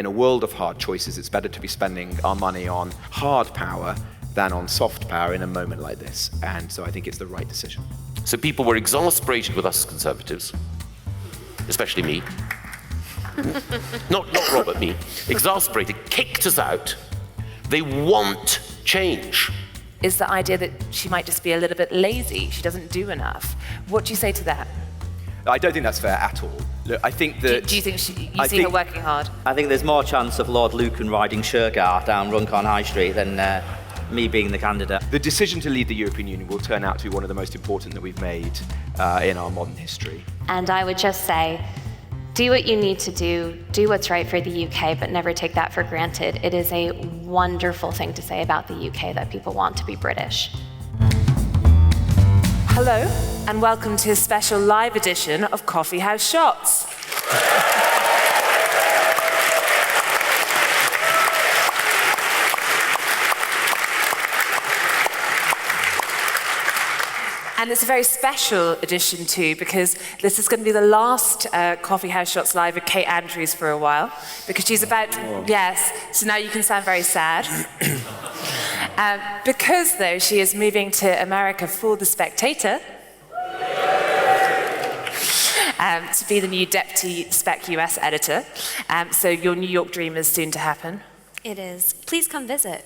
in a world of hard choices, it's better to be spending our money on hard power than on soft power in a moment like this. And so I think it's the right decision. So people were exasperated with us as Conservatives, especially me. not Robert, me. Exasperated, kicked us out. They want change. Is the idea that she might just be a little bit lazy, she doesn't do enough. What do you say to that? I don't think that's fair at all. Look, I think that... Do you think you see her working hard? I think there's more chance of Lord Lucan riding Shergar down Runcorn High Street than me being the candidate. The decision to lead the European Union will turn out to be one of the most important that we've made in our modern history. And I would just say, do what you need to do what's right for the UK, but never take that for granted. It is a wonderful thing to say about the UK that people want to be British. Hello, and welcome to a special live edition of Coffee House Shots. And it's a very special edition too, because this is going to be the last Coffee House Shots live with Kate Andrews for a while, because she's about, yes, so now you can sound very sad. Because though she is moving to America for the Spectator, to be the new Deputy Spec US editor, so your New York dream is soon to happen. It is. Please come visit.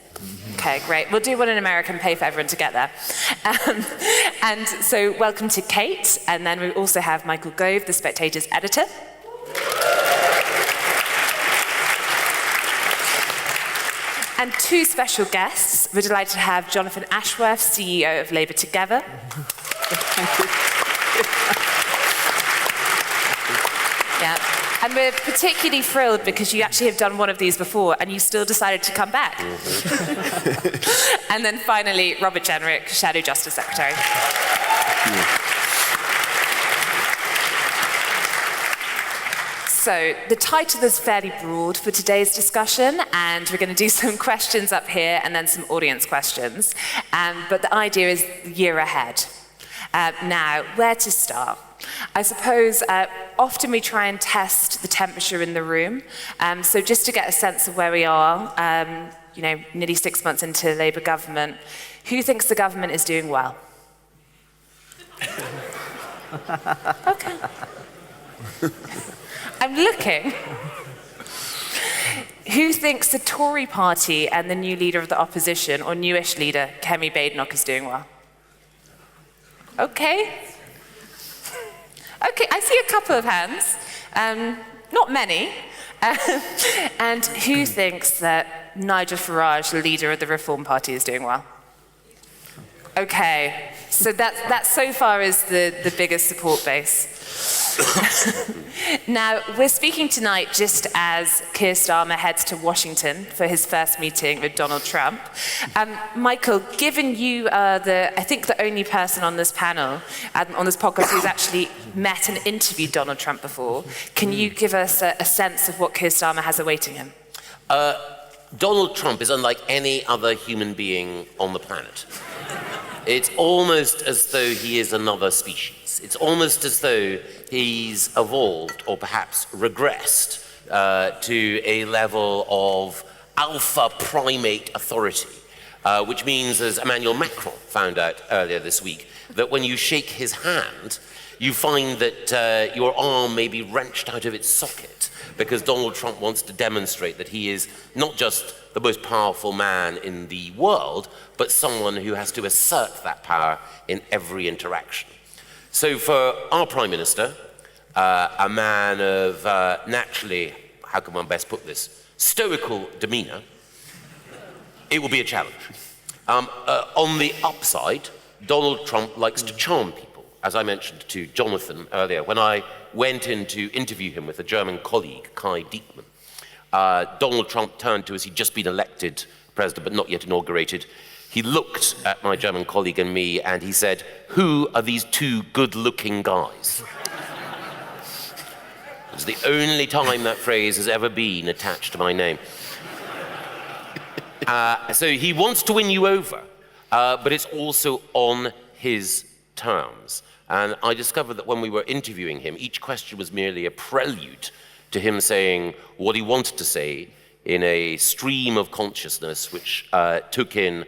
Okay, great. We'll do one in America and pay for everyone to get there. And so welcome to Kate, and then we also have Michael Gove, the Spectator's editor. And two special guests. We're delighted to have Jonathan Ashworth, CEO of Labour Together. Yeah. And we're particularly thrilled because you actually have done one of these before and you still decided to come back. And then finally, Robert Jenrick, Shadow Justice Secretary. So the title is fairly broad for today's discussion, and we're going to do some questions up here and then some audience questions. But the idea is the year ahead. Now, where to start? I suppose often we try and test the temperature in the room. So just to get a sense of where we are, nearly 6 months into Labour government, who thinks the government is doing well? Okay. I'm looking. Who thinks the Tory party and the new leader of the opposition, or newish leader, Kemi Badenoch, is doing well? Okay. Okay, I see a couple of hands. Not many. And who thinks that Nigel Farage, the leader of the Reform Party, is doing well? Okay, so that so far is the biggest support base. Now, we're speaking tonight just as Keir Starmer heads to Washington for his first meeting with Donald Trump. Michael, given you are I think the only person on this panel, on this podcast, who's actually met and interviewed Donald Trump before, can you give us a sense of what Keir Starmer has awaiting him? Donald Trump is unlike any other human being on the planet. It's almost as though he is another species. It's almost as though he's evolved, or perhaps regressed, to a level of alpha primate authority, which means, as Emmanuel Macron found out earlier this week, that when you shake his hand, you find that your arm may be wrenched out of its socket, because Donald Trump wants to demonstrate that he is not just the most powerful man in the world, but someone who has to assert that power in every interaction. So for our Prime Minister, a man of naturally, how can one best put this, stoical demeanour, it will be a challenge. On the upside, Donald Trump likes to charm people. As I mentioned to Jonathan earlier, when I went in to interview him with a German colleague, Kai Diekmann, Donald Trump turned to us. He'd just been elected president, but not yet inaugurated. He looked at my German colleague and me, and he said, "Who are these two good-looking guys?" It's the only time that phrase has ever been attached to my name. So he wants to win you over, but it's also on his terms. And I discovered that when we were interviewing him, each question was merely a prelude to him saying what he wanted to say in a stream of consciousness which took in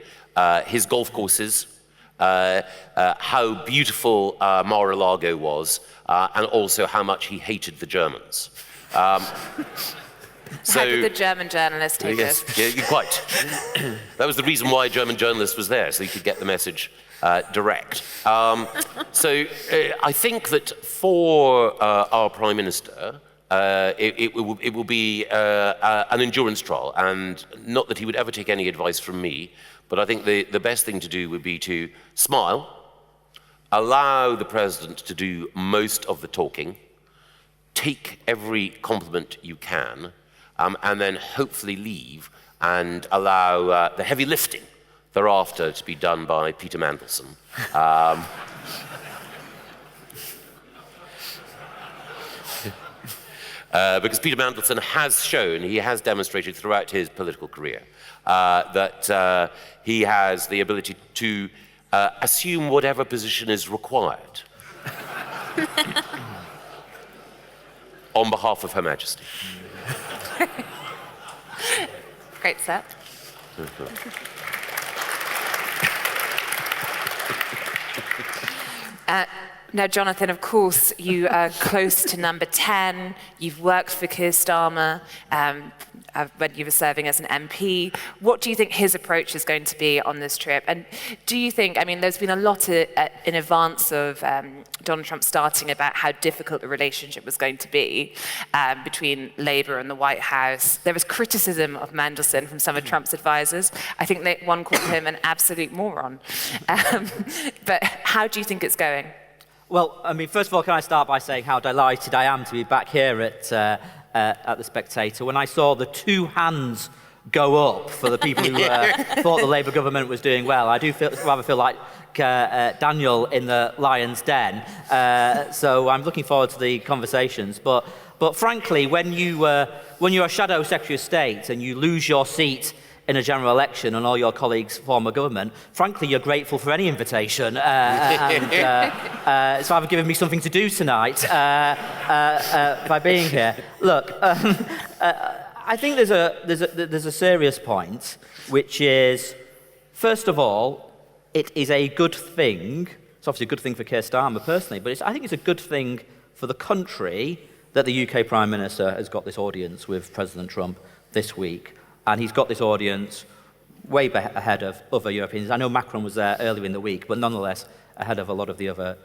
his golf courses, how beautiful Mar-a-Lago was, and also how much he hated the Germans. So, how did the German journalist take yes, this? Yeah, quite. That was the reason why a German journalist was there, so he could get the message direct. I think that for our Prime Minister, it will be an endurance trial, and not that he would ever take any advice from me, but I think the best thing to do would be to smile, allow the President to do most of the talking, take every compliment you can, and then hopefully leave and allow the heavy lifting thereafter to be done by Peter Mandelson. Because Peter Mandelson has shown, he has demonstrated throughout his political career that he has the ability to assume whatever position is required on behalf of Her Majesty. Great set. Now, Jonathan, of course, you are close to number 10. You've worked for Keir Starmer when you were serving as an MP. What do you think his approach is going to be on this trip? And do you think, I mean, there's been a lot in advance of Donald Trump starting about how difficult the relationship was going to be between Labour and the White House. There was criticism of Mandelson from some of Trump's advisors. I think one called him an absolute moron. But how do you think it's going? Well, I mean, first of all, can I start by saying how delighted I am to be back here at the Spectator. When I saw the two hands go up for the people who thought the Labour government was doing well, I do rather feel like Daniel in the lion's den. So I'm looking forward to the conversations. But frankly, when you're a shadow Secretary of State and you lose your seat in a general election and all your colleagues form a government, frankly, you're grateful for any invitation. It's rather given me something to do tonight by being here. Look, I think there's a serious point, which is, first of all, it is a good thing. It's obviously a good thing for Keir Starmer personally, but I think it's a good thing for the country that the UK Prime Minister has got this audience with President Trump this week. And he's got this audience way ahead of other Europeans. I know Macron was there earlier in the week, but nonetheless ahead of a lot of the other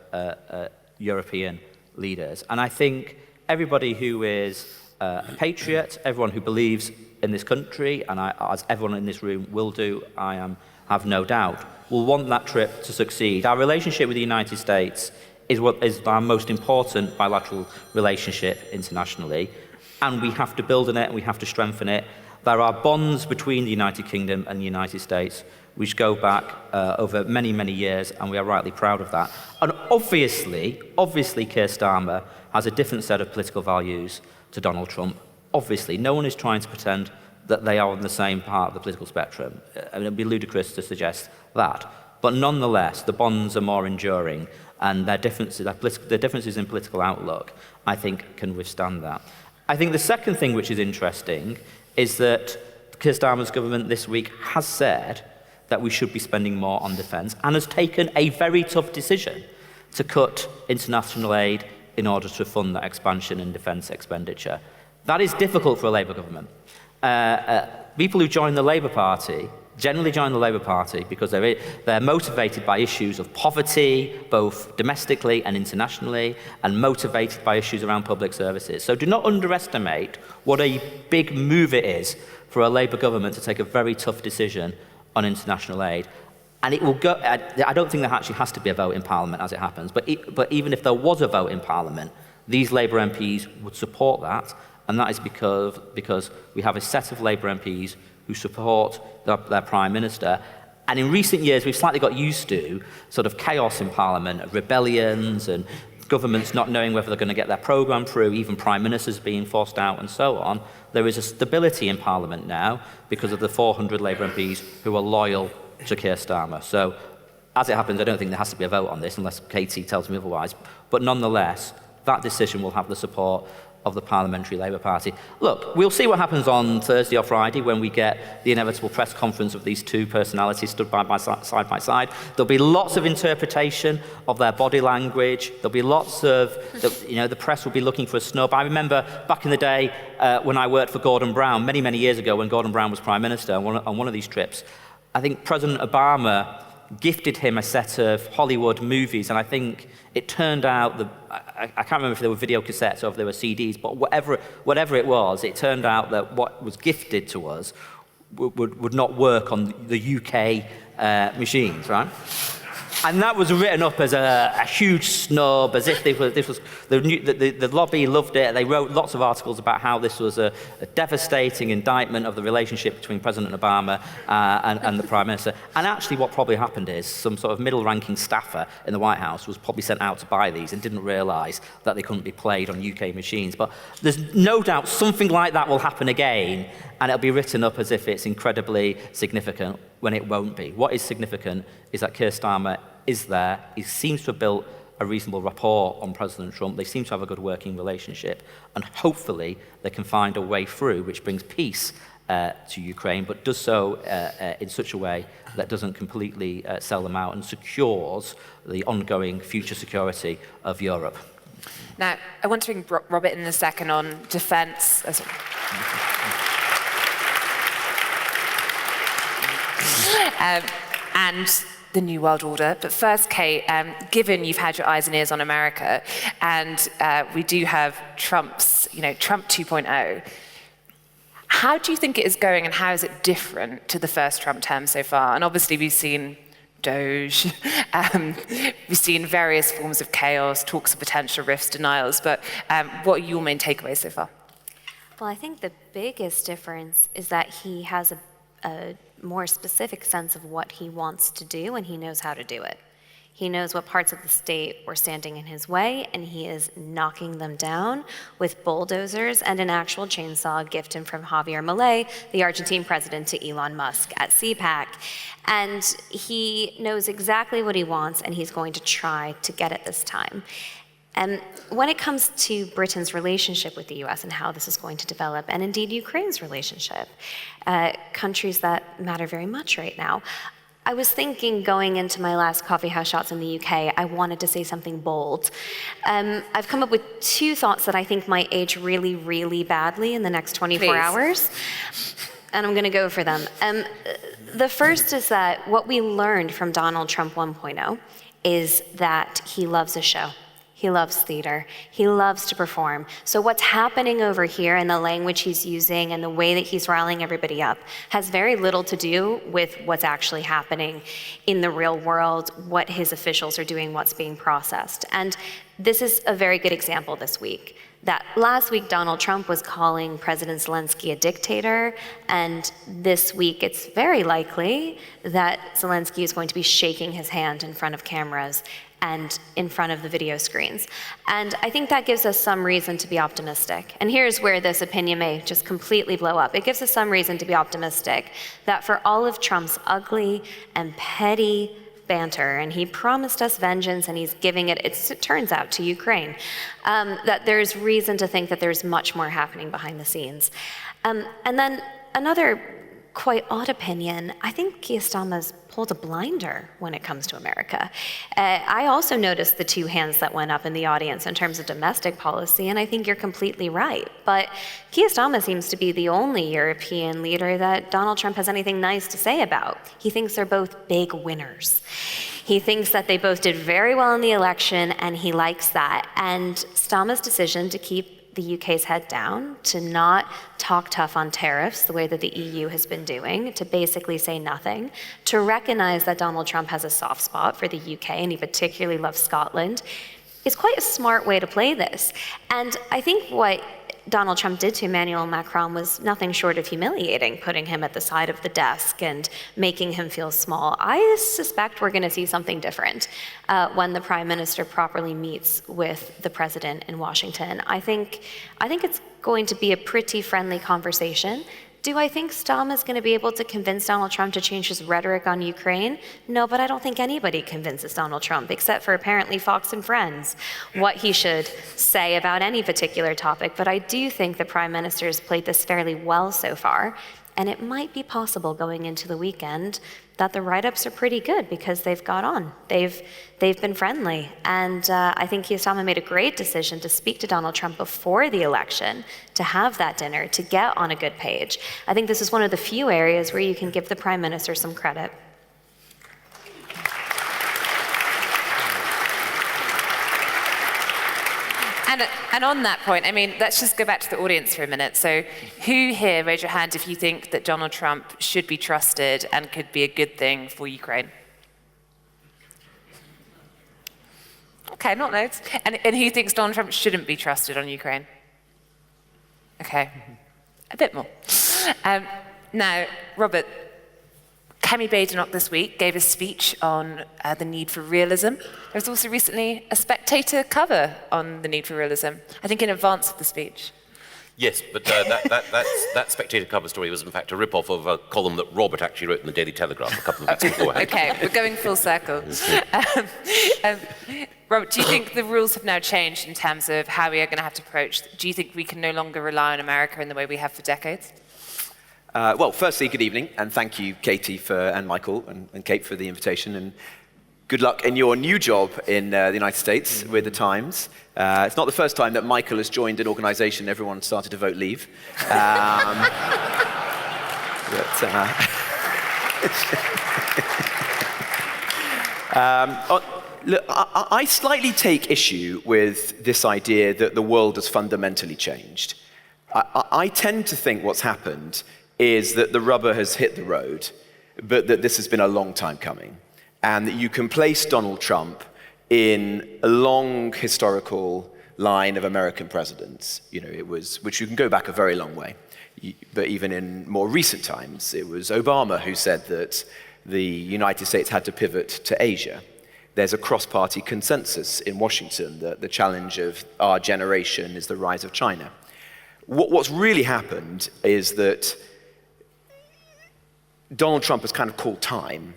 European leaders. And I think everybody who is a patriot, everyone who believes in this country, and as everyone in this room will do, have no doubt, will want that trip to succeed. Our relationship with the United States is what is our most important bilateral relationship internationally, and we have to build on it and we have to strengthen it. There are bonds between the United Kingdom and the United States which go back over many, many years, and we are rightly proud of that. And obviously, Keir Starmer has a different set of political values to Donald Trump. Obviously, no one is trying to pretend that they are on the same part of the political spectrum. I mean, it would be ludicrous to suggest that. But nonetheless, the bonds are more enduring, and their differences in political outlook, I think, can withstand that. I think the second thing which is interesting is that Keir Starmer's government this week has said that we should be spending more on defence and has taken a very tough decision to cut international aid in order to fund that expansion in defence expenditure. That is difficult for a Labour government. People who join the Labour Party generally join the Labour Party because they're motivated by issues of poverty, both domestically and internationally, and motivated by issues around public services. So do not underestimate what a big move it is for a Labour government to take a very tough decision on international aid. And it will go. I don't think there actually has to be a vote in Parliament as it happens, but even if there was a vote in Parliament, these Labour MPs would support that, and that is because we have a set of Labour MPs who support their Prime Minister. And in recent years, we've slightly got used to sort of chaos in Parliament, rebellions and governments not knowing whether they're going to get their programme through, even Prime Ministers being forced out and so on. There is a stability in Parliament now because of the 400 Labour MPs who are loyal to Keir Starmer. So, as it happens, I don't think there has to be a vote on this unless Katy tells me otherwise. But nonetheless, that decision will have the support of the Parliamentary Labour Party. Look, we'll see what happens on Thursday or Friday when we get the inevitable press conference of these two personalities stood side by side. There'll be lots of interpretation of their body language. There'll be lots of, the press will be looking for a snub. I remember back in the day when I worked for Gordon Brown, many, many years ago when Gordon Brown was Prime Minister on one of these trips, I think President Obama gifted him a set of Hollywood movies, and I think it turned out I can't remember if they were video cassettes or if they were CDs, but whatever it was, it turned out that what was gifted to us would not work on the UK machines, right? And that was written up as a huge snub, as if the lobby loved it. They wrote lots of articles about how this was a devastating indictment of the relationship between President Obama and the Prime Minister. And actually what probably happened is some sort of middle-ranking staffer in the White House was probably sent out to buy these and didn't realise that they couldn't be played on UK machines. But there's no doubt something like that will happen again, and it'll be written up as if it's incredibly significant when it won't be. What is significant is that Keir Starmer is there. He seems to have built a reasonable rapport on President Trump. They seem to have a good working relationship, and hopefully they can find a way through which brings peace to Ukraine, but does so in such a way that doesn't completely sell them out and secures the ongoing future security of Europe. Now, I want to bring Robert in a second on defence. And the New World Order. But first, Kate, given you've had your eyes and ears on America, and we do have Trump 2.0, how do you think it is going, and how is it different to the first Trump term so far? And obviously we've seen Doge, we've seen various forms of chaos, talks of potential rifts, denials, but what are your main takeaways so far? Well, I think the biggest difference is that he has a more specific sense of what he wants to do, and he knows how to do it. He knows what parts of the state were standing in his way, and he is knocking them down with bulldozers and an actual chainsaw gifted from Javier Milei, the Argentine president, to Elon Musk at CPAC. And he knows exactly what he wants, and he's going to try to get it this time. And when it comes to Britain's relationship with the US and how this is going to develop, and indeed Ukraine's relationship, countries that matter very much right now, I was thinking going into my last coffee house shots in the UK, I wanted to say something bold. I've come up with two thoughts that I think might age really, really badly in the next 24 hours, and I'm going to go for them. The first is that what we learned from Donald Trump 1.0 is that he loves a show. He loves theater. He loves to perform. So what's happening over here and the language he's using and the way that he's riling everybody up has very little to do with what's actually happening in the real world, what his officials are doing, what's being processed. And this is a very good example this week. That last week, Donald Trump was calling President Zelensky a dictator, and this week it's very likely that Zelensky is going to be shaking his hand in front of cameras and in front of the video screens. And I think that gives us some reason to be optimistic. And here's where this opinion may just completely blow up. It gives us some reason to be optimistic that for all of Trump's ugly and petty banter, and he promised us vengeance and he's giving it, it turns out, to Ukraine, that there's reason to think that there's much more happening behind the scenes. And then another quite odd opinion, I think Keir Starmer's pulled a blinder when it comes to America. I also noticed the two hands that went up in the audience in terms of domestic policy, and I think you're completely right. But Keir Starmer seems to be the only European leader that Donald Trump has anything nice to say about. He thinks they're both big winners. He thinks that they both did very well in the election, and he likes that. And Starmer's decision to keep the UK's head down, to not talk tough on tariffs the way that the EU has been doing, to basically say nothing, to recognize that Donald Trump has a soft spot for the UK and he particularly loves Scotland, is quite a smart way to play this. And I think what Donald Trump did to Emmanuel Macron was nothing short of humiliating, putting him at the side of the desk and making him feel small. I suspect we're going to see something different when the Prime Minister properly meets with the President in Washington. I think it's going to be a pretty friendly conversation. Do I think Starmer is going to be able to convince Donald Trump to change his rhetoric on Ukraine? No, but I don't think anybody convinces Donald Trump, except for apparently Fox and Friends, what he should say about any particular topic. But I do think the Prime Minister has played this fairly well so far, and it might be possible going into the weekend that the write-ups are pretty good because they've got on. They've been friendly. And I think Keir Starmer made a great decision to speak to Donald Trump before the election, to have that dinner, to get on a good page. I think this is one of the few areas where you can give the Prime Minister some credit. And on that point, I mean, let's just go back to the audience for a minute. So who here, raise your hand if you think that Donald Trump should be trusted and could be a good thing for Ukraine? Okay, not loads. And who thinks Donald Trump shouldn't be trusted on Ukraine? Okay, a bit more. Now, Robert, Kemi Badenoch this week gave a speech on the need for realism. There was also recently a Spectator cover on the need for realism, I think in advance of the speech. Yes, but that Spectator cover story was in fact a rip-off of a column that Robert actually wrote in the Daily Telegraph a couple of weeks beforehand. Okay, we're going full circle. Robert, do you think the rules have now changed in terms of how we are going to have to approach? Do you think we can no longer rely on America in the way we have for decades? Well, firstly, good evening, and thank you, Katy, and Michael, and Kate for the invitation, and good luck in your new job in the United States with the Times. It's not the first time that Michael has joined an organisation everyone started to vote leave. Look, I slightly take issue with this idea that the world has fundamentally changed. I tend to think what's happened is that the rubber has hit the road, but that this has been a long time coming, and that you can place Donald Trump in a long historical line of American presidents. You know, which you can go back a very long way, but even in more recent times, it was Obama who said that the United States had to pivot to Asia. There's a cross-party consensus in Washington that the challenge of our generation is the rise of China. What's really happened is that Donald Trump has kind of called time,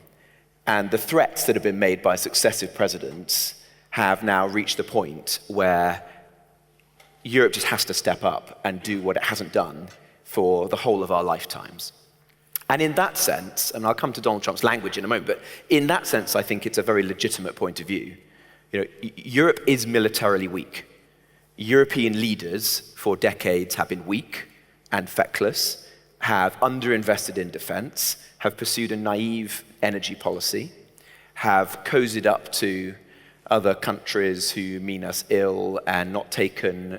and the threats that have been made by successive presidents have now reached the point where Europe just has to step up and do what it hasn't done for the whole of our lifetimes. And in that sense, and I'll come to Donald Trump's language in a moment, but in that sense, I think it's a very legitimate point of view. You know, Europe is militarily weak. European leaders for decades have been weak and feckless, have underinvested in defense, have pursued a naive energy policy, have cozied up to other countries who mean us ill and not taken,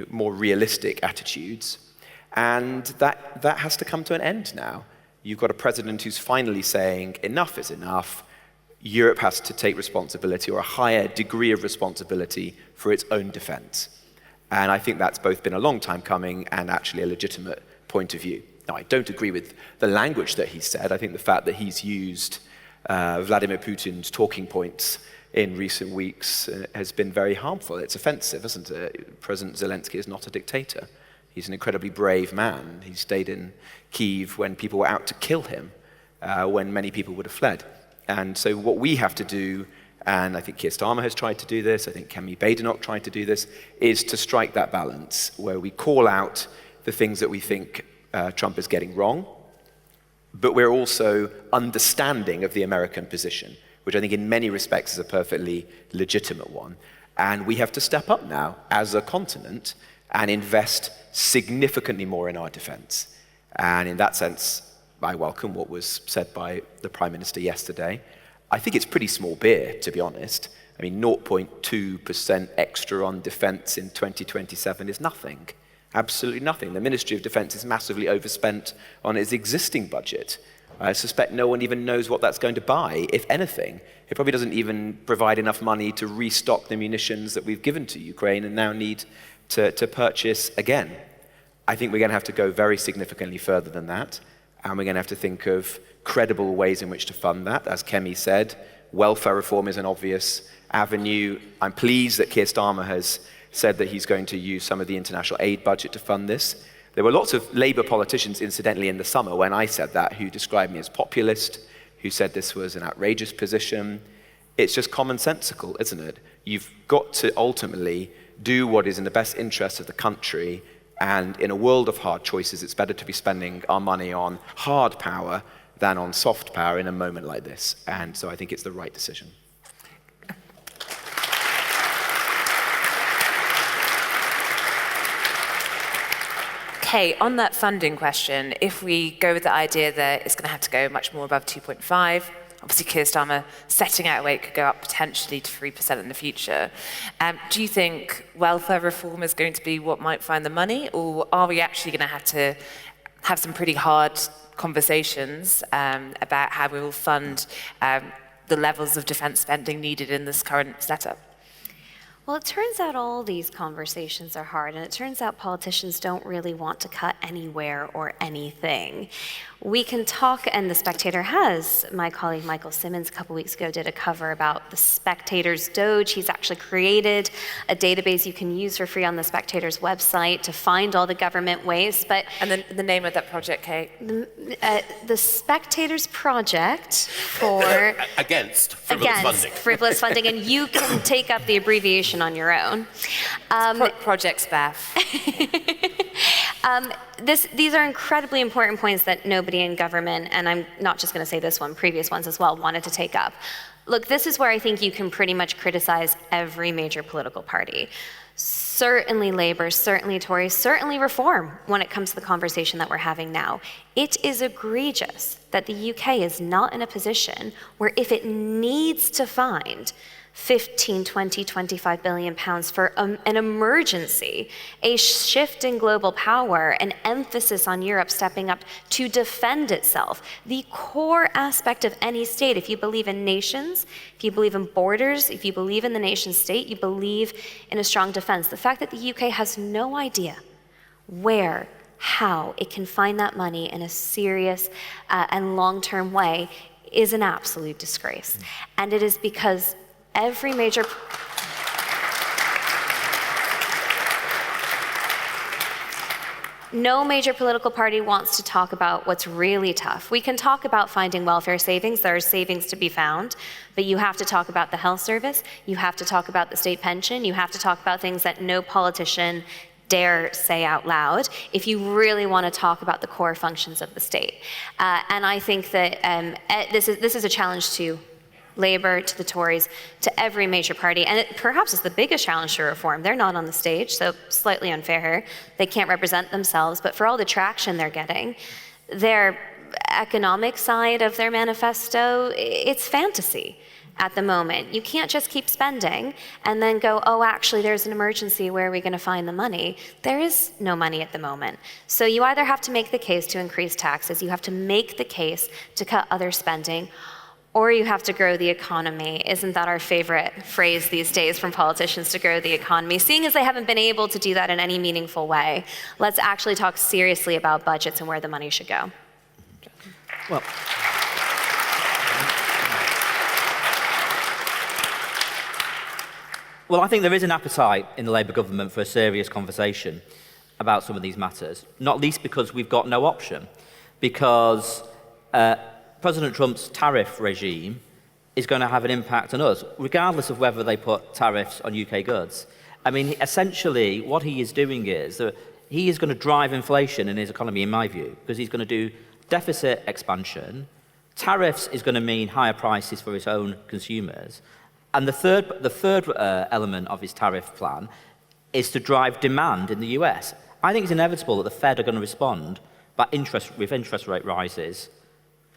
more realistic attitudes. And that has to come to an end now. You've got a president who's finally saying enough is enough. Europe has to take responsibility, or a higher degree of responsibility, for its own defense. And I think that's both been a long time coming and actually a legitimate point of view. Now, I don't agree with the language that he said. I think the fact that he's used Vladimir Putin's talking points in recent weeks has been very harmful. It's offensive, isn't it? President Zelensky is not a dictator. He's an incredibly brave man. He stayed in Kyiv when people were out to kill him, when many people would have fled. And so what we have to do, and I think Keir Starmer has tried to do this, I think Kemi Badenoch tried to do this, is to strike that balance where we call out the things that we think Trump is getting wrong, but we're also understanding of the American position, which I think in many respects is a perfectly legitimate one. And we have to step up now as a continent and invest significantly more in our defense. And in that sense, I welcome what was said by the Prime Minister yesterday. I think it's pretty small beer, to be honest. I mean, 0.2% extra on defense in 2027 is nothing. Absolutely nothing. The Ministry of Defense is massively overspent on its existing budget. I suspect no one even knows what that's going to buy, if anything. It probably doesn't even provide enough money to restock the munitions that we've given to Ukraine and now need to purchase again. I think we're going to have to go very significantly further than that, and we're going to have to think of credible ways in which to fund that. As Kemi said, welfare reform is an obvious avenue. I'm pleased that Keir Starmer has said that he's going to use some of the international aid budget to fund this. There were lots of Labour politicians, incidentally, in the summer when I said that, who described me as populist, who said this was an outrageous position. It's just commonsensical, isn't it? You've got to ultimately do what is in the best interest of the country, and in a world of hard choices, it's better to be spending our money on hard power than on soft power in a moment like this. And so I think it's the right decision. Okay, on that funding question, if we go with the idea that it's going to have to go much more above 2.5, obviously Keir Starmer setting out a way it could go up potentially to 3% in the future. Do you think welfare reform is going to be what might find the money, or are we actually going to have some pretty hard conversations about how we will fund the levels of defence spending needed in this current setup? Well, it turns out all these conversations are hard, and it turns out politicians don't really want to cut anywhere or anything. We can talk, and the Spectator has, my colleague Michael Simmons a couple weeks ago did a cover about the Spectator's Doge. He's actually created a database you can use for free on the Spectator's website to find all the government waste. But And then the name of that project, Kate? the Spectator's Project for Against frivolous funding. frivolous funding, and you can take up the abbreviation on your own. Project SPAF. These are incredibly important points that nobody in government, and I'm not just going to say this one, previous ones as well, wanted to take up. Look, this is where I think you can pretty much criticize every major political party. Certainly Labour, certainly Tories, certainly Reform when it comes to the conversation that we're having now. It is egregious that the UK is not in a position where if it needs to find 15, 20, 25 billion pounds for an emergency, a shift in global power, an emphasis on Europe stepping up to defend itself. The core aspect of any state, if you believe in nations, if you believe in borders, if you believe in the nation state, you believe in a strong defense. The fact that the UK has no idea where, how it can find that money in a serious and long-term way is an absolute disgrace. And it is because every major no major political party wants to talk about what's really tough. We can talk about finding welfare savings. There are savings to be found, but you have to talk about the health service. You have to talk about the state pension. You have to talk about things that no politician dare say out loud if you really want to talk about the core functions of the state. And I think that this is a challenge to Labour, to the Tories, to every major party, and it perhaps is the biggest challenge to reform. They're not on the stage, so slightly unfair. They can't represent themselves, but for all the traction they're getting, their economic side of their manifesto, it's fantasy at the moment. You can't just keep spending and then go, oh, actually, there's an emergency, where are we going to find the money? There is no money at the moment. So you either have to make the case to increase taxes, you have to make the case to cut other spending, or you have to grow the economy. Isn't that our favorite phrase these days from politicians, to grow the economy? Seeing as they haven't been able to do that in any meaningful way, let's actually talk seriously about budgets and where the money should go. Well, I think there is an appetite in the Labour government for a serious conversation about some of these matters, not least because we've got no option, because President Trump's tariff regime is going to have an impact on us, regardless of whether they put tariffs on UK goods. I mean, essentially, what he is doing is that he is going to drive inflation in his economy, in my view, because he's going to do deficit expansion. Tariffs is going to mean higher prices for his own consumers. And the third element of his tariff plan is to drive demand in the US. I think it's inevitable that the Fed are going to respond with interest rate rises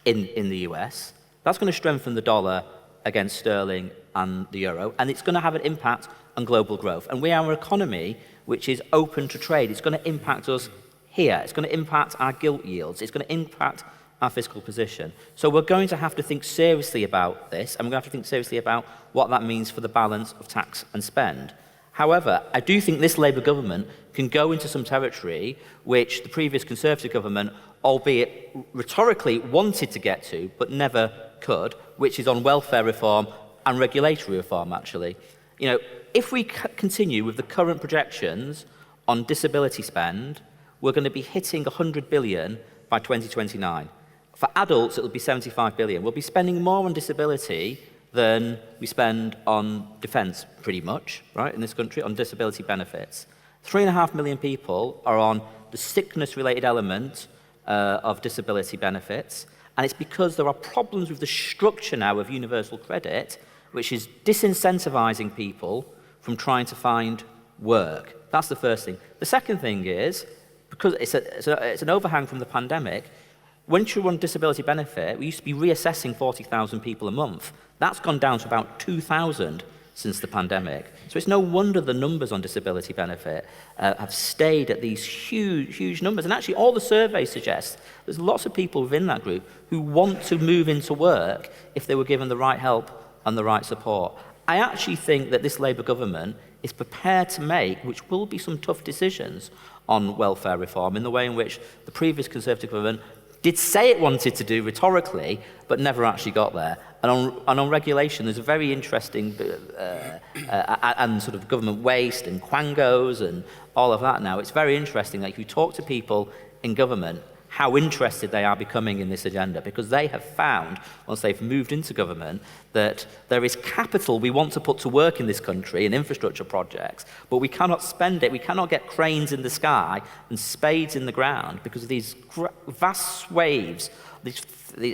in the US. That's going to strengthen the dollar against sterling and the euro, and it's going to have an impact on global growth. And we are an economy which is open to trade. It's going to impact us here. It's going to impact our gilt yields. It's going to impact our fiscal position. So we're going to have to think seriously about this, and we're going to have to think seriously about what that means for the balance of tax and spend. However, I do think this Labour government can go into some territory which the previous Conservative government, albeit rhetorically, wanted to get to, but never could, which is on welfare reform and regulatory reform, actually. You know, if we continue with the current projections on disability spend, we're going to be hitting 100 billion by 2029. For adults, it'll be 75 billion. We'll be spending more on disability than we spend on defence, pretty much, right, in this country, on disability benefits. 3.5 million people are on the sickness-related element of disability benefits, and it's because there are problems with the structure now of universal credit, which is disincentivising people from trying to find work. That's the first thing. The second thing is, because it's an overhang from the pandemic, once you're on disability benefit, we used to be reassessing 40,000 people a month. That's gone down to about 2,000 since the pandemic. So it's no wonder the numbers on disability benefit have stayed at these huge, huge numbers. And actually, all the surveys suggest there's lots of people within that group who want to move into work if they were given the right help and the right support. I actually think that this Labour government is prepared to make, which will be some tough decisions on welfare reform, in the way in which the previous Conservative government did say it wanted to do rhetorically, but never actually got there. And on regulation, there's a very interesting and sort of government waste and quangos and all of that now. It's very interesting that if you talk to people in government, how interested they are becoming in this agenda, because they have found, once they've moved into government, that there is capital we want to put to work in this country in infrastructure projects, but we cannot spend it, we cannot get cranes in the sky and spades in the ground because of these vast waves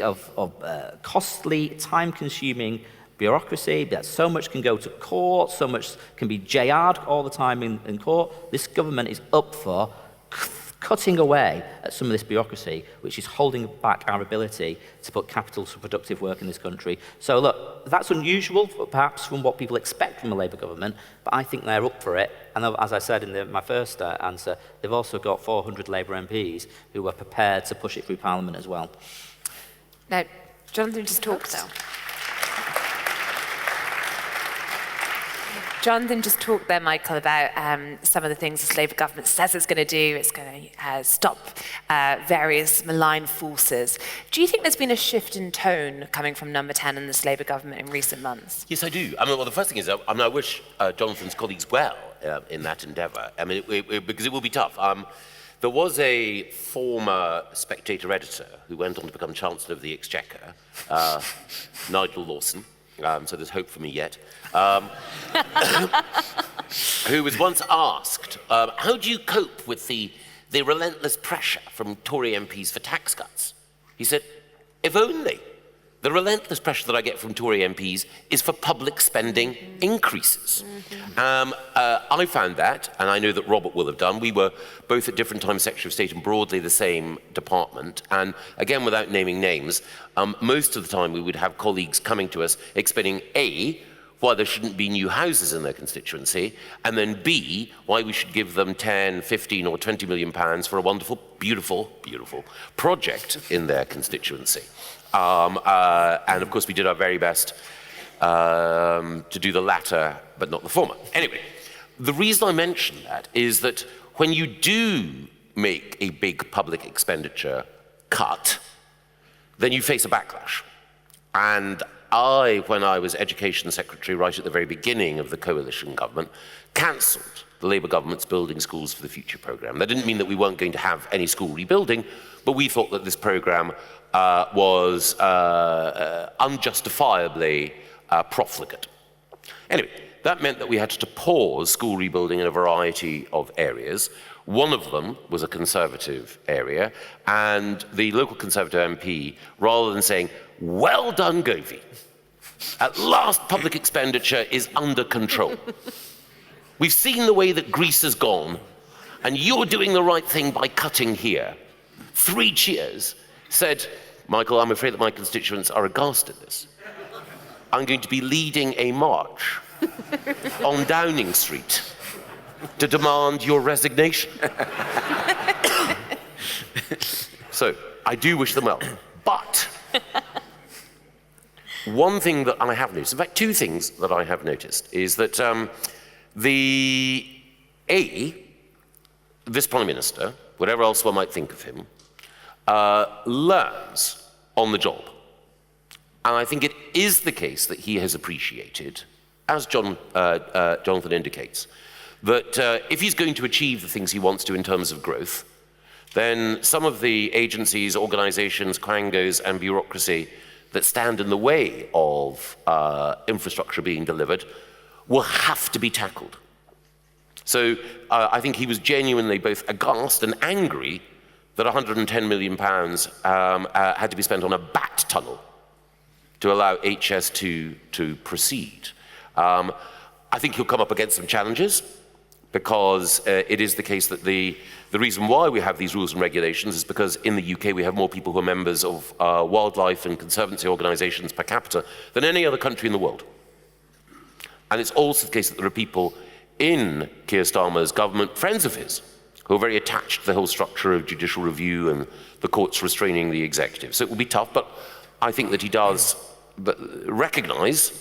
of costly, time-consuming bureaucracy, that so much can go to court, so much can be JR'd all the time in court. This government is up for cutting away at some of this bureaucracy, which is holding back our ability to put capital to productive work in this country. So look, that's unusual, perhaps, from what people expect from a Labour government, but I think they're up for it. And as I said in my first answer, they've also got 400 Labour MPs who are prepared to push it through Parliament as well. Now, Jonathan just talked. Jonathan just talked there, Michael, about some of the things this Labour government says it's going to do. It's going to stop various malign forces. Do you think there's been a shift in tone coming from Number 10 and this Labour government in recent months? Yes, I do. I mean, well, the first thing is, I wish Jonathan's colleagues well in that endeavour. I mean, because it will be tough. There was a former Spectator editor who went on to become Chancellor of the Exchequer, Nigel Lawson. So there's hope for me yet, who was once asked, how do you cope with the relentless pressure from Tory MPs for tax cuts? He said, if only. The relentless pressure that I get from Tory MPs is for public spending increases. I found that, and I know that Robert will have done, we were both at different times Secretary of State and broadly the same department, and again, without naming names, most of the time we would have colleagues coming to us explaining, A, why there shouldn't be new houses in their constituency, and then B, why we should give them 10, 15 or 20 million pounds for a wonderful, beautiful, beautiful project in their constituency. And of course we did our very best to do the latter, but not the former. Anyway, the reason I mention that is that when you do make a big public expenditure cut, then you face a backlash. And when I was Education Secretary right at the very beginning of the coalition government, cancelled the Labour government's Building Schools for the Future programme. That didn't mean that we weren't going to have any school rebuilding, but we thought that this programme was unjustifiably profligate. Anyway, that meant that we had to pause school rebuilding in a variety of areas. One of them was a Conservative area, and the local Conservative MP, rather than saying, well done, Gove, at last public expenditure is under control. We've seen the way that Greece has gone, and you're doing the right thing by cutting here. 3 cheers, said, Michael, I'm afraid that my constituents are aghast at this. I'm going to be leading a march on Downing Street to demand your resignation. So, I do wish them well. But one thing that I have noticed, in fact, 2 things that I have noticed, is that this Prime Minister, whatever else one might think of him, learns on the job. And I think it is the case that he has appreciated, as Jonathan indicates, that if he's going to achieve the things he wants to in terms of growth, then some of the agencies, organizations, quangos, and bureaucracy that stand in the way of infrastructure being delivered will have to be tackled. So I think he was genuinely both aghast and angry that £110 million had to be spent on a bat tunnel to allow HS2 to proceed. I think he'll come up against some challenges, because it is the case that the reason why we have these rules and regulations is because in the UK we have more people who are members of wildlife and conservancy organisations per capita than any other country in the world. And it's also the case that there are people in Keir Starmer's government, friends of his, who are very attached to the whole structure of judicial review and the courts restraining the executive. So it will be tough, but I think that he does recognise,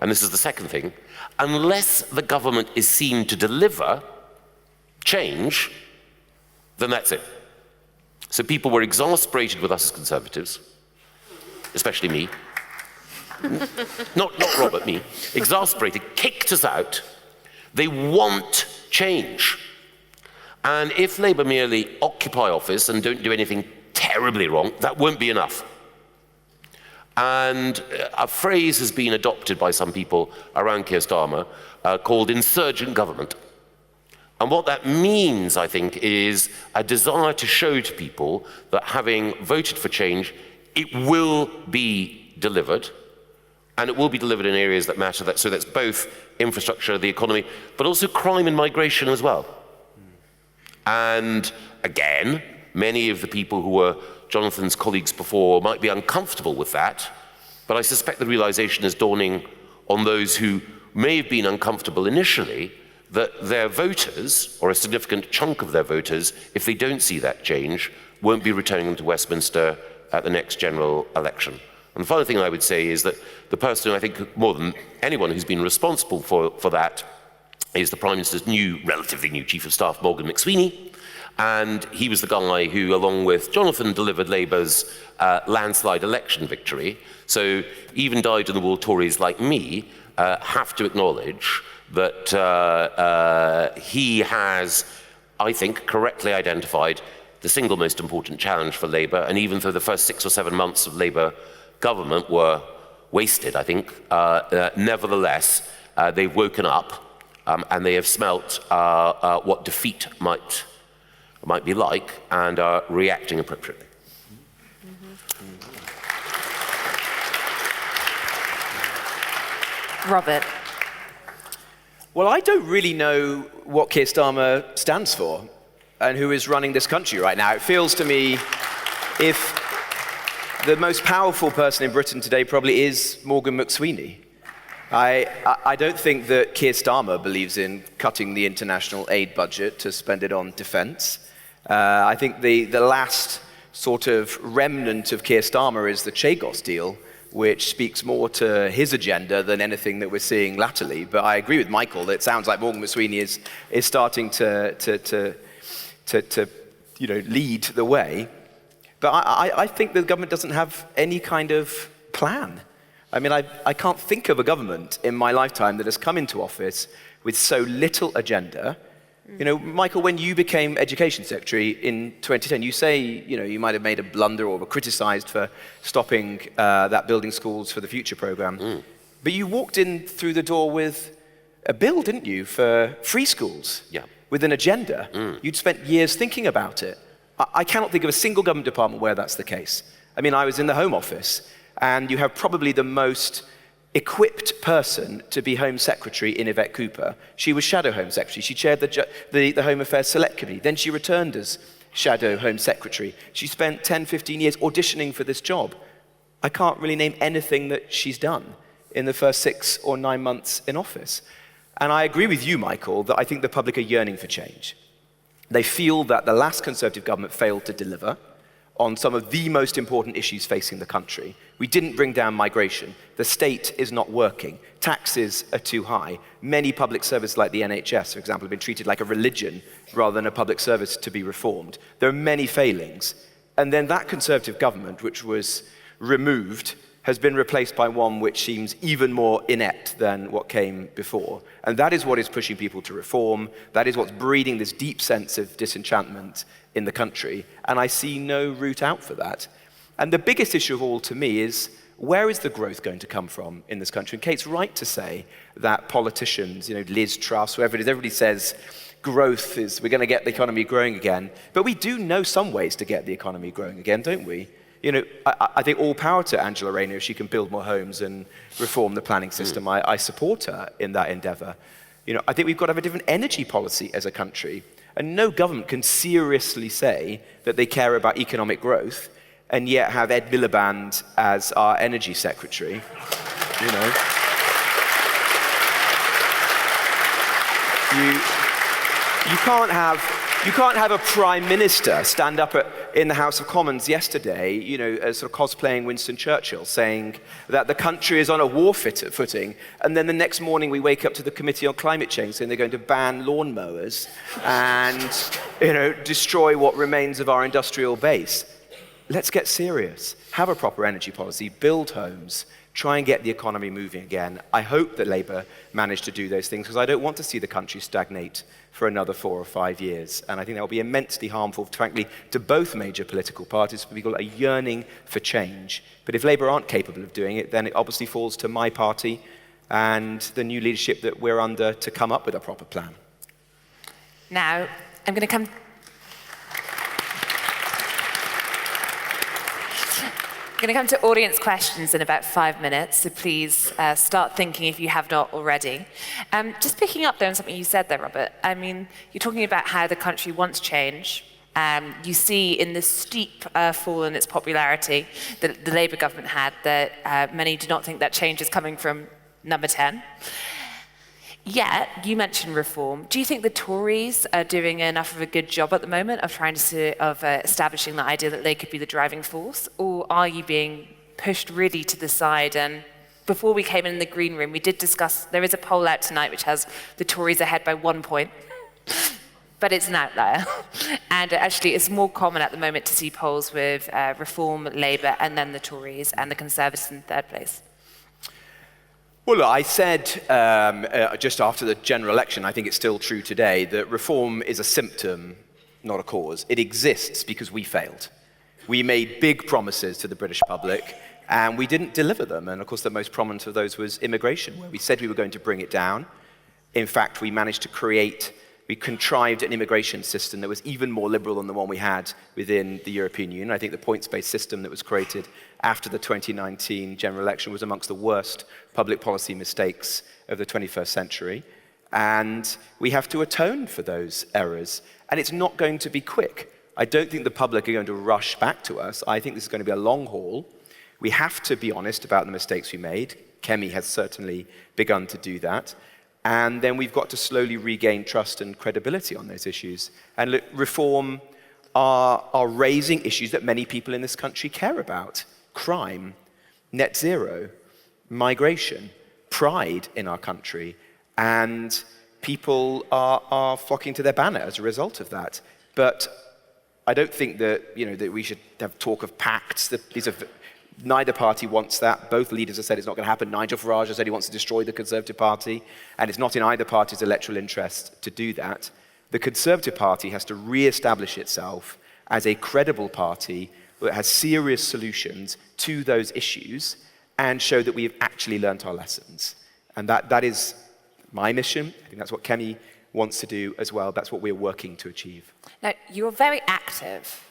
and this is the second thing, unless the government is seen to deliver change, then that's it. So people were exasperated with us as Conservatives, especially me. not Robert, me. Exasperated, kicked us out. They want change. And if Labour merely occupy office and don't do anything terribly wrong, that won't be enough. And a phrase has been adopted by some people around Keir Starmer called insurgent government. And what that means, I think, is a desire to show to people that having voted for change, it will be delivered, and it will be delivered in areas that matter. So that's both infrastructure, the economy, but also crime and migration as well. And again, many of the people who were Jonathan's colleagues before might be uncomfortable with that, but I suspect the realization is dawning on those who may have been uncomfortable initially that their voters, or a significant chunk of their voters, if they don't see that change, won't be returning them to Westminster at the next general election. And the final thing I would say is that the person, I think, more than anyone who's been responsible for that is the Prime Minister's relatively new Chief of Staff, Morgan McSweeney. And he was the guy who, along with Jonathan, delivered Labour's landslide election victory. So even dyed-in-the-wool Tories like me have to acknowledge that he has, I think, correctly identified the single most important challenge for Labour. And even though the first 6 or 7 months of Labour government were wasted, I think, nevertheless, they've woken up and they have smelt what defeat might be like, and are reacting appropriately. Robert. Well, I don't really know what Keir Starmer stands for and who is running this country right now. It feels to me if the most powerful person in Britain today probably is Morgan McSweeney. I don't think that Keir Starmer believes in cutting the international aid budget to spend it on defence. I think the last sort of remnant of Keir Starmer is the Chagos deal, which speaks more to his agenda than anything that we're seeing latterly. But I agree with Michael that it sounds like Morgan McSweeney is starting to lead the way. But I think the government doesn't have any kind of plan. I mean, I can't think of a government in my lifetime that has come into office with so little agenda. You know, Michael, when you became Education Secretary in 2010, you say, you might have made a blunder or were criticised for stopping that Building Schools for the Future programme. But you walked in through the door with a bill, didn't you, for free schools? Yeah. With an agenda. You'd spent years thinking about it. I cannot think of a single government department where that's the case. I mean, I was in the Home Office, and you have probably the most equipped person to be Home Secretary in Yvette Cooper. She was Shadow Home Secretary. She chaired the Home Affairs Select Committee. Then she returned as Shadow Home Secretary. She spent 10, 15 years auditioning for this job. I can't really name anything that she's done in the first 6 or 9 months in office. And I agree with you, Michael, that I think the public are yearning for change. They feel that the last Conservative government failed to deliver on some of the most important issues facing the country. We didn't bring down migration. The state is not working. Taxes are too high. Many public services like the NHS, for example, have been treated like a religion rather than a public service to be reformed. There are many failings. And then that Conservative government, which was removed, has been replaced by one which seems even more inept than what came before. And that is what is pushing people to reform. That is what's breeding this deep sense of disenchantment in the country. And I see no route out for that. And the biggest issue of all to me is, where is the growth going to come from in this country? And Kate's right to say that politicians, Liz Truss, whoever it is, everybody says growth is, we're going to get the economy growing again. But we do know some ways to get the economy growing again, don't we? I think all power to Angela Rayner if she can build more homes and reform the planning system. I support her in that endeavour. I think we've got to have a different energy policy as a country. And no government can seriously say that they care about economic growth and yet have Ed Miliband as our energy secretary. You can't have a prime minister stand up in the House of Commons yesterday, sort of cosplaying Winston Churchill, saying that the country is on a war footing, and then the next morning we wake up to the Committee on Climate Change saying they're going to ban lawnmowers and, destroy what remains of our industrial base. Let's get serious. Have a proper energy policy, build homes, try and get the economy moving again. I hope that Labour manage to do those things, because I don't want to see the country stagnate for another 4 or 5 years. And I think that will be immensely harmful, frankly, to both major political parties. People are yearning for change. But if Labour aren't capable of doing it, then it obviously falls to my party and the new leadership that we're under to come up with a proper plan. Now, I'm going to come to audience questions in about 5 minutes, so please start thinking if you have not already. Just picking up there on something you said there, Robert. I mean, you're talking about how the country wants change. You see in the steep fall in its popularity that the Labour government had, that many do not think that change is coming from number 10. Yet, you mentioned reform. Do you think the Tories are doing enough of a good job at the moment of establishing the idea that they could be the driving force? Or are you being pushed really to the side? And before we came in the green room, we did discuss, there is a poll out tonight which has the Tories ahead by 1 point. But it's an outlier. And actually, it's more common at the moment to see polls with Reform, Labour, and then the Tories, and the Conservatives in third place. Well, look, I said just after the general election, I think it's still true today, that reform is a symptom, not a cause. It exists because we failed. We made big promises to the British public, and we didn't deliver them. And of course, the most prominent of those was immigration, where we said we were going to bring it down. In fact, we contrived an immigration system that was even more liberal than the one we had within the European Union. I think the points-based system that was created after the 2019 general election was amongst the worst public policy mistakes of the 21st century. And we have to atone for those errors. And it's not going to be quick. I don't think the public are going to rush back to us. I think this is going to be a long haul. We have to be honest about the mistakes we made. Kemi has certainly begun to do that. And then we've got to slowly regain trust and credibility on those issues. And look, reform are raising issues that many people in this country care about. Crime, net zero, migration, pride in our country. And people are flocking to their banner as a result of that. But I don't think that, that we should have talk of pacts. Neither party wants that. Both leaders have said it's not going to happen. Nigel Farage has said he wants to destroy the Conservative Party, and it's not in either party's electoral interest to do that. The Conservative Party has to re-establish itself as a credible party that has serious solutions to those issues and show that we have actually learnt our lessons. And that is my mission. I think that's what Kemi wants to do as well. That's what we're working to achieve. Now, you're very active.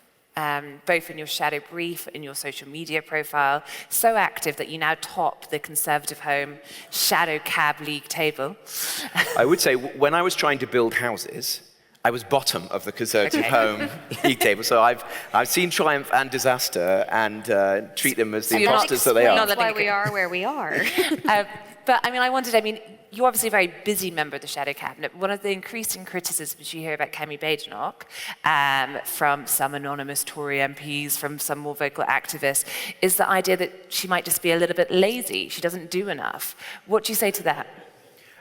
Both in your shadow brief, in your social media profile, so active that you now top the Conservative Home Shadow Cab League table. I would say when I was trying to build houses, I was bottom of the Conservative Home League table. So I've seen triumph and disaster and treat them as the imposters that they are. That's why we are where we are. But I wondered, you're obviously a very busy member of the Shadow Cabinet. One of the increasing criticisms you hear about Kemi Badenoch from some anonymous Tory MPs, from some more vocal activists, is the idea that she might just be a little bit lazy. She doesn't do enough. What do you say to that?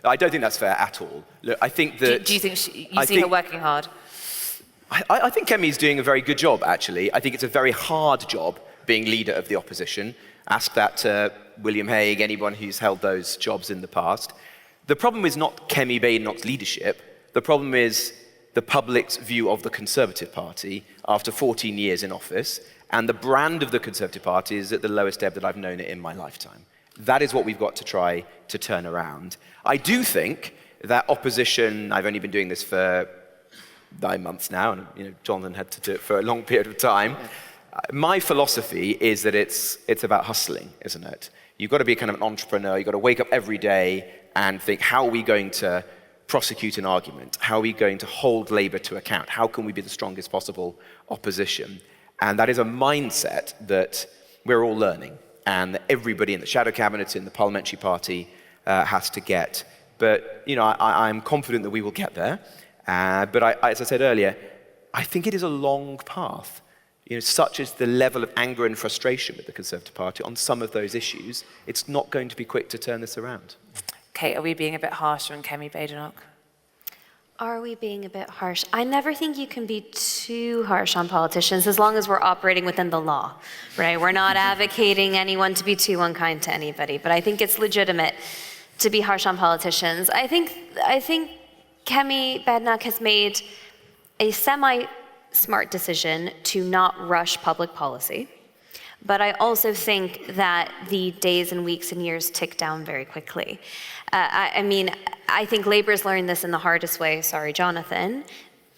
I don't think that's fair at all. Look, I think that... Do you think you see her working hard? I think Kemi's doing a very good job, actually. I think it's a very hard job, being leader of the opposition. Ask that to William Hague, anyone who's held those jobs in the past. The problem is not Kemi Badenoch's leadership. The problem is the public's view of the Conservative Party after 14 years in office, and the brand of the Conservative Party is at the lowest ebb that I've known it in my lifetime. That is what we've got to try to turn around. I do think that opposition, I've only been doing this for 9 months now, and Jonathan had to do it for a long period of time. My philosophy is that it's about hustling, isn't it? You've got to be kind of an entrepreneur. You've got to wake up every day and think, how are we going to prosecute an argument? How are we going to hold Labour to account? How can we be the strongest possible opposition? And that is a mindset that we're all learning, and that everybody in the shadow cabinet, in the parliamentary party, has to get. But I'm confident that we will get there. But as I said earlier, I think it is a long path. Such is the level of anger and frustration with the Conservative Party on some of those issues. It's not going to be quick to turn this around. Kate, are we being a bit harsher on Kemi Badenoch? Are we being a bit harsh? I never think you can be too harsh on politicians as long as we're operating within the law, right? We're not advocating anyone to be too unkind to anybody, but I think it's legitimate to be harsh on politicians. I think Kemi Badenoch has made a semi-smart decision to not rush public policy, but I also think that the days and weeks and years tick down very quickly. I think Labour's learned this in the hardest way, sorry, Jonathan.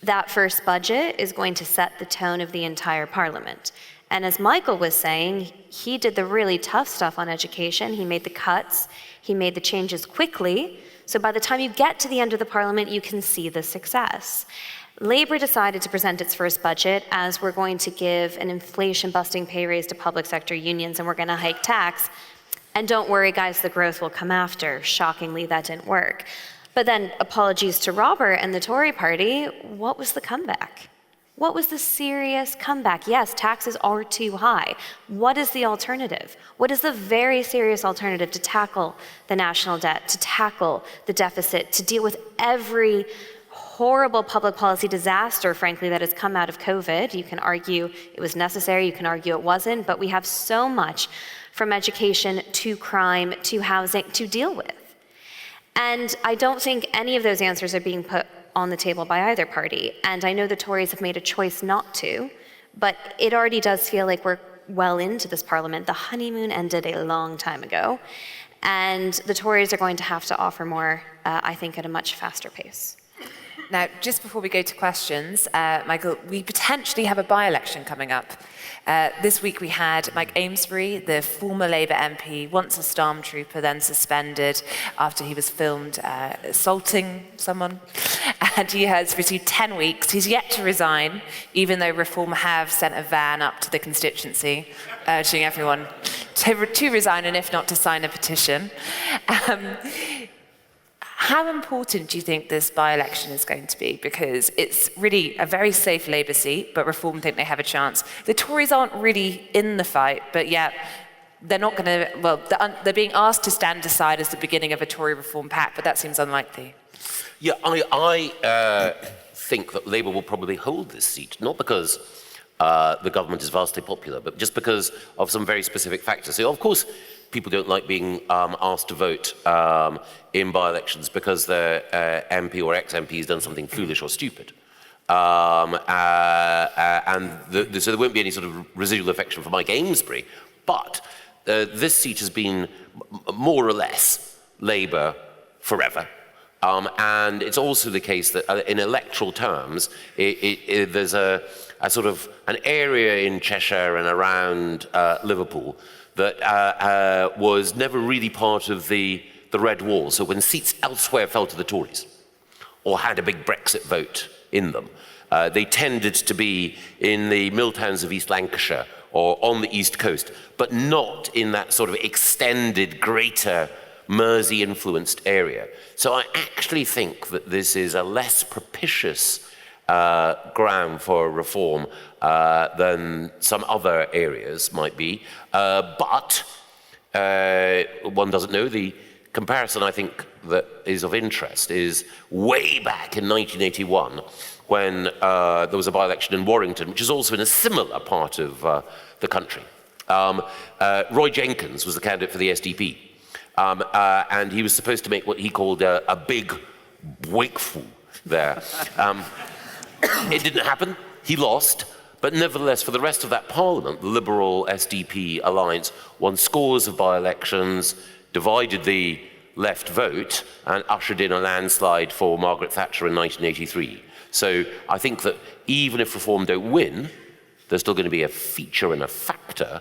That first budget is going to set the tone of the entire Parliament. And as Michael was saying, he did the really tough stuff on education. He made the cuts, he made the changes quickly, so by the time you get to the end of the Parliament, you can see the success. Labour decided to present its first budget as we're going to give an inflation-busting pay raise to public sector unions and we're going to hike tax. And don't worry, guys, the growth will come after. Shockingly, that didn't work. But then, apologies to Robert and the Tory party, what was the comeback? What was the serious comeback? Yes, taxes are too high. What is the alternative? What is the very serious alternative to tackle the national debt, to tackle the deficit, to deal with every horrible public policy disaster, frankly, that has come out of COVID? You can argue it was necessary, you can argue it wasn't, but we have so much from education to crime to housing to deal with. And I don't think any of those answers are being put on the table by either party. And I know the Tories have made a choice not to, but it already does feel like we're well into this Parliament. The honeymoon ended a long time ago. And the Tories are going to have to offer more, I think, at a much faster pace. Now, just before we go to questions, Michael, we potentially have a by-election coming up. This week we had Mike Amesbury, the former Labour MP, once a stormtrooper, then suspended after he was filmed assaulting someone. And he has received 10 weeks. He's yet to resign, even though Reform have sent a van up to the constituency, urging everyone to resign, and if not, to sign a petition. How important do you think this by-election is going to be? Because it's really a very safe Labour seat, but Reform think they have a chance. The Tories aren't really in the fight, but yet they're not going to, well, they're being asked to stand aside as the beginning of a Tory Reform pact, but that seems unlikely. Yeah, I think that Labour will probably hold this seat, not because the government is vastly popular, but just because of some very specific factors. So, of course, people don't like being asked to vote in by-elections because their MP or ex-MP has done something foolish or stupid. So there won't be any sort of residual affection for Mike Amesbury. But this seat has been more or less Labour forever. And it's also the case that in electoral terms, there's a sort of an area in Cheshire and around Liverpool that was never really part of the Red Wall. So when seats elsewhere fell to the Tories or had a big Brexit vote in them, they tended to be in the mill towns of East Lancashire or on the East Coast, but not in that sort of extended, greater Mersey-influenced area. So I actually think that this is a less propitious ground for reform than some other areas might be. But one doesn't know. The comparison I think that is of interest is way back in 1981 when there was a by-election in Warrington, which is also in a similar part of the country. Roy Jenkins was the candidate for the SDP. And he was supposed to make what he called a big breakthrough there. It didn't happen. He lost. But nevertheless, for the rest of that parliament, the Liberal SDP alliance won scores of by-elections, divided the left vote, and ushered in a landslide for Margaret Thatcher in 1983. So I think that even if Reform don't win, there's still going to be a feature and a factor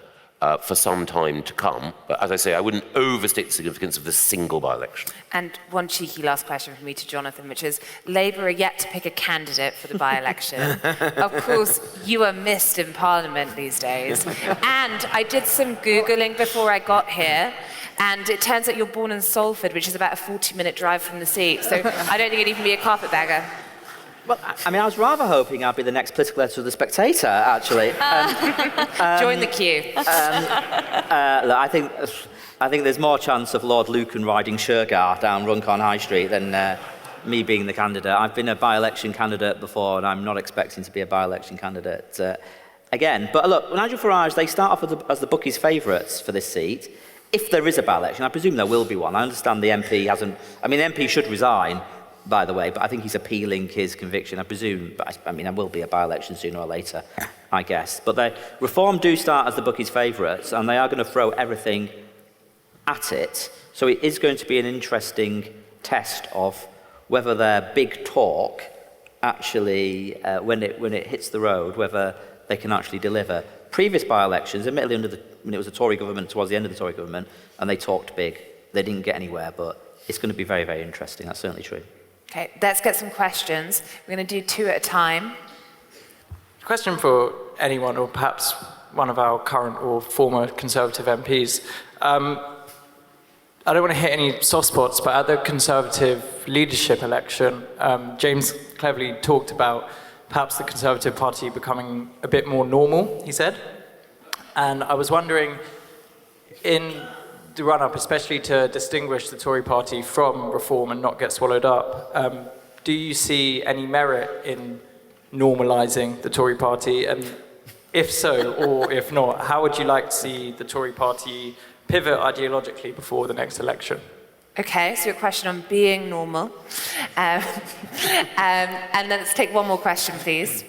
for some time to come. But as I say, I wouldn't overstate the significance of this single by-election. And one cheeky last question from me to Jonathan, which is, Labour are yet to pick a candidate for the by-election. Of course, you are missed in Parliament these days. And I did some Googling before I got here, and it turns out you're born in Salford, which is about a 40-minute drive from the seat. So I don't think it'd even be a carpetbagger. Well, I mean, I was rather hoping I'd be the next political editor of the Spectator, actually. Join the queue. Look, I think there's more chance of Lord Lucan riding Shergar down Runcorn High Street than me being the candidate. I've been a by-election candidate before, and I'm not expecting to be a by-election candidate again. But look, Nigel Farage, they start off as the bookies' favourites for this seat. If there is a by-election, I presume there will be one. I understand the MP hasn't... I mean, the MP should resign, by the way, but I think he's appealing his conviction, I presume. But I mean, there will be a by-election sooner or later, I guess. But the Reform do start as the bookies' favourites, and they are going to throw everything at it. So it is going to be an interesting test of whether their big talk actually, when it hits the road, whether they can actually deliver. Previous by-elections, admittedly when it was a Tory government, towards the end of the Tory government, and they talked big. They didn't get anywhere, but it's going to be very, very interesting. That's certainly true. Okay, let's get some questions. We're going to do two at a time. Question for anyone, or perhaps one of our current or former Conservative MPs. I don't want to hit any soft spots, but at the Conservative leadership election, James cleverly talked about perhaps the Conservative Party becoming a bit more normal, he said. And I was wondering, in the run-up, especially to distinguish the Tory party from Reform and not get swallowed up, do you see any merit in normalising the Tory party? And if so, or if not, how would you like to see the Tory party pivot ideologically before the next election? Okay, so your question on being normal. And then let's take one more question, please.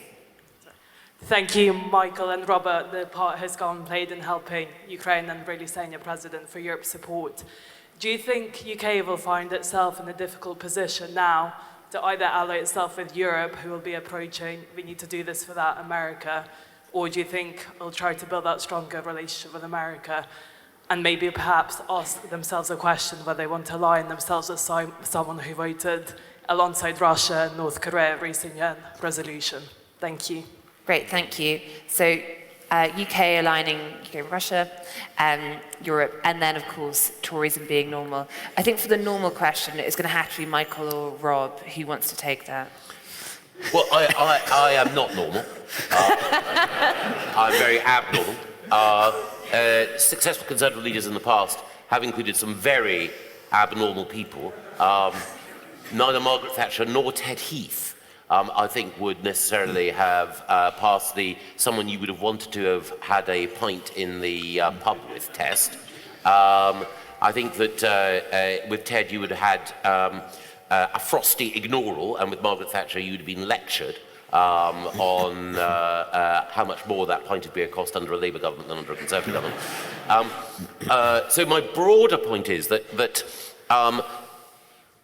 Thank you, Michael and Robert. The part has gone played in helping Ukraine and really saying your president for Europe's support. Do you think UK will find itself in a difficult position now to either ally itself with Europe, who will be approaching, we need to do this for that, America, or do you think it'll try to build that stronger relationship with America and maybe perhaps ask themselves a question whether they want to align themselves with someone who voted alongside Russia and North Korea recently in resolution? Thank you. Great, thank you. So UK aligning UK, Russia, Europe, and then of course Tories and being normal. I think for the normal question, it's going to have to be Michael or Rob who wants to take that. Well, I am not normal. I'm very abnormal. Successful Conservative leaders in the past have included some very abnormal people. Neither Margaret Thatcher nor Ted Heath, I think, would necessarily have passed the someone you would have wanted to have had a pint in the pub with test. I think that with Ted you would have had a frosty ignoral, and with Margaret Thatcher you would have been lectured on how much more that pint of beer cost under a Labour government than under a Conservative government. So my broader point is that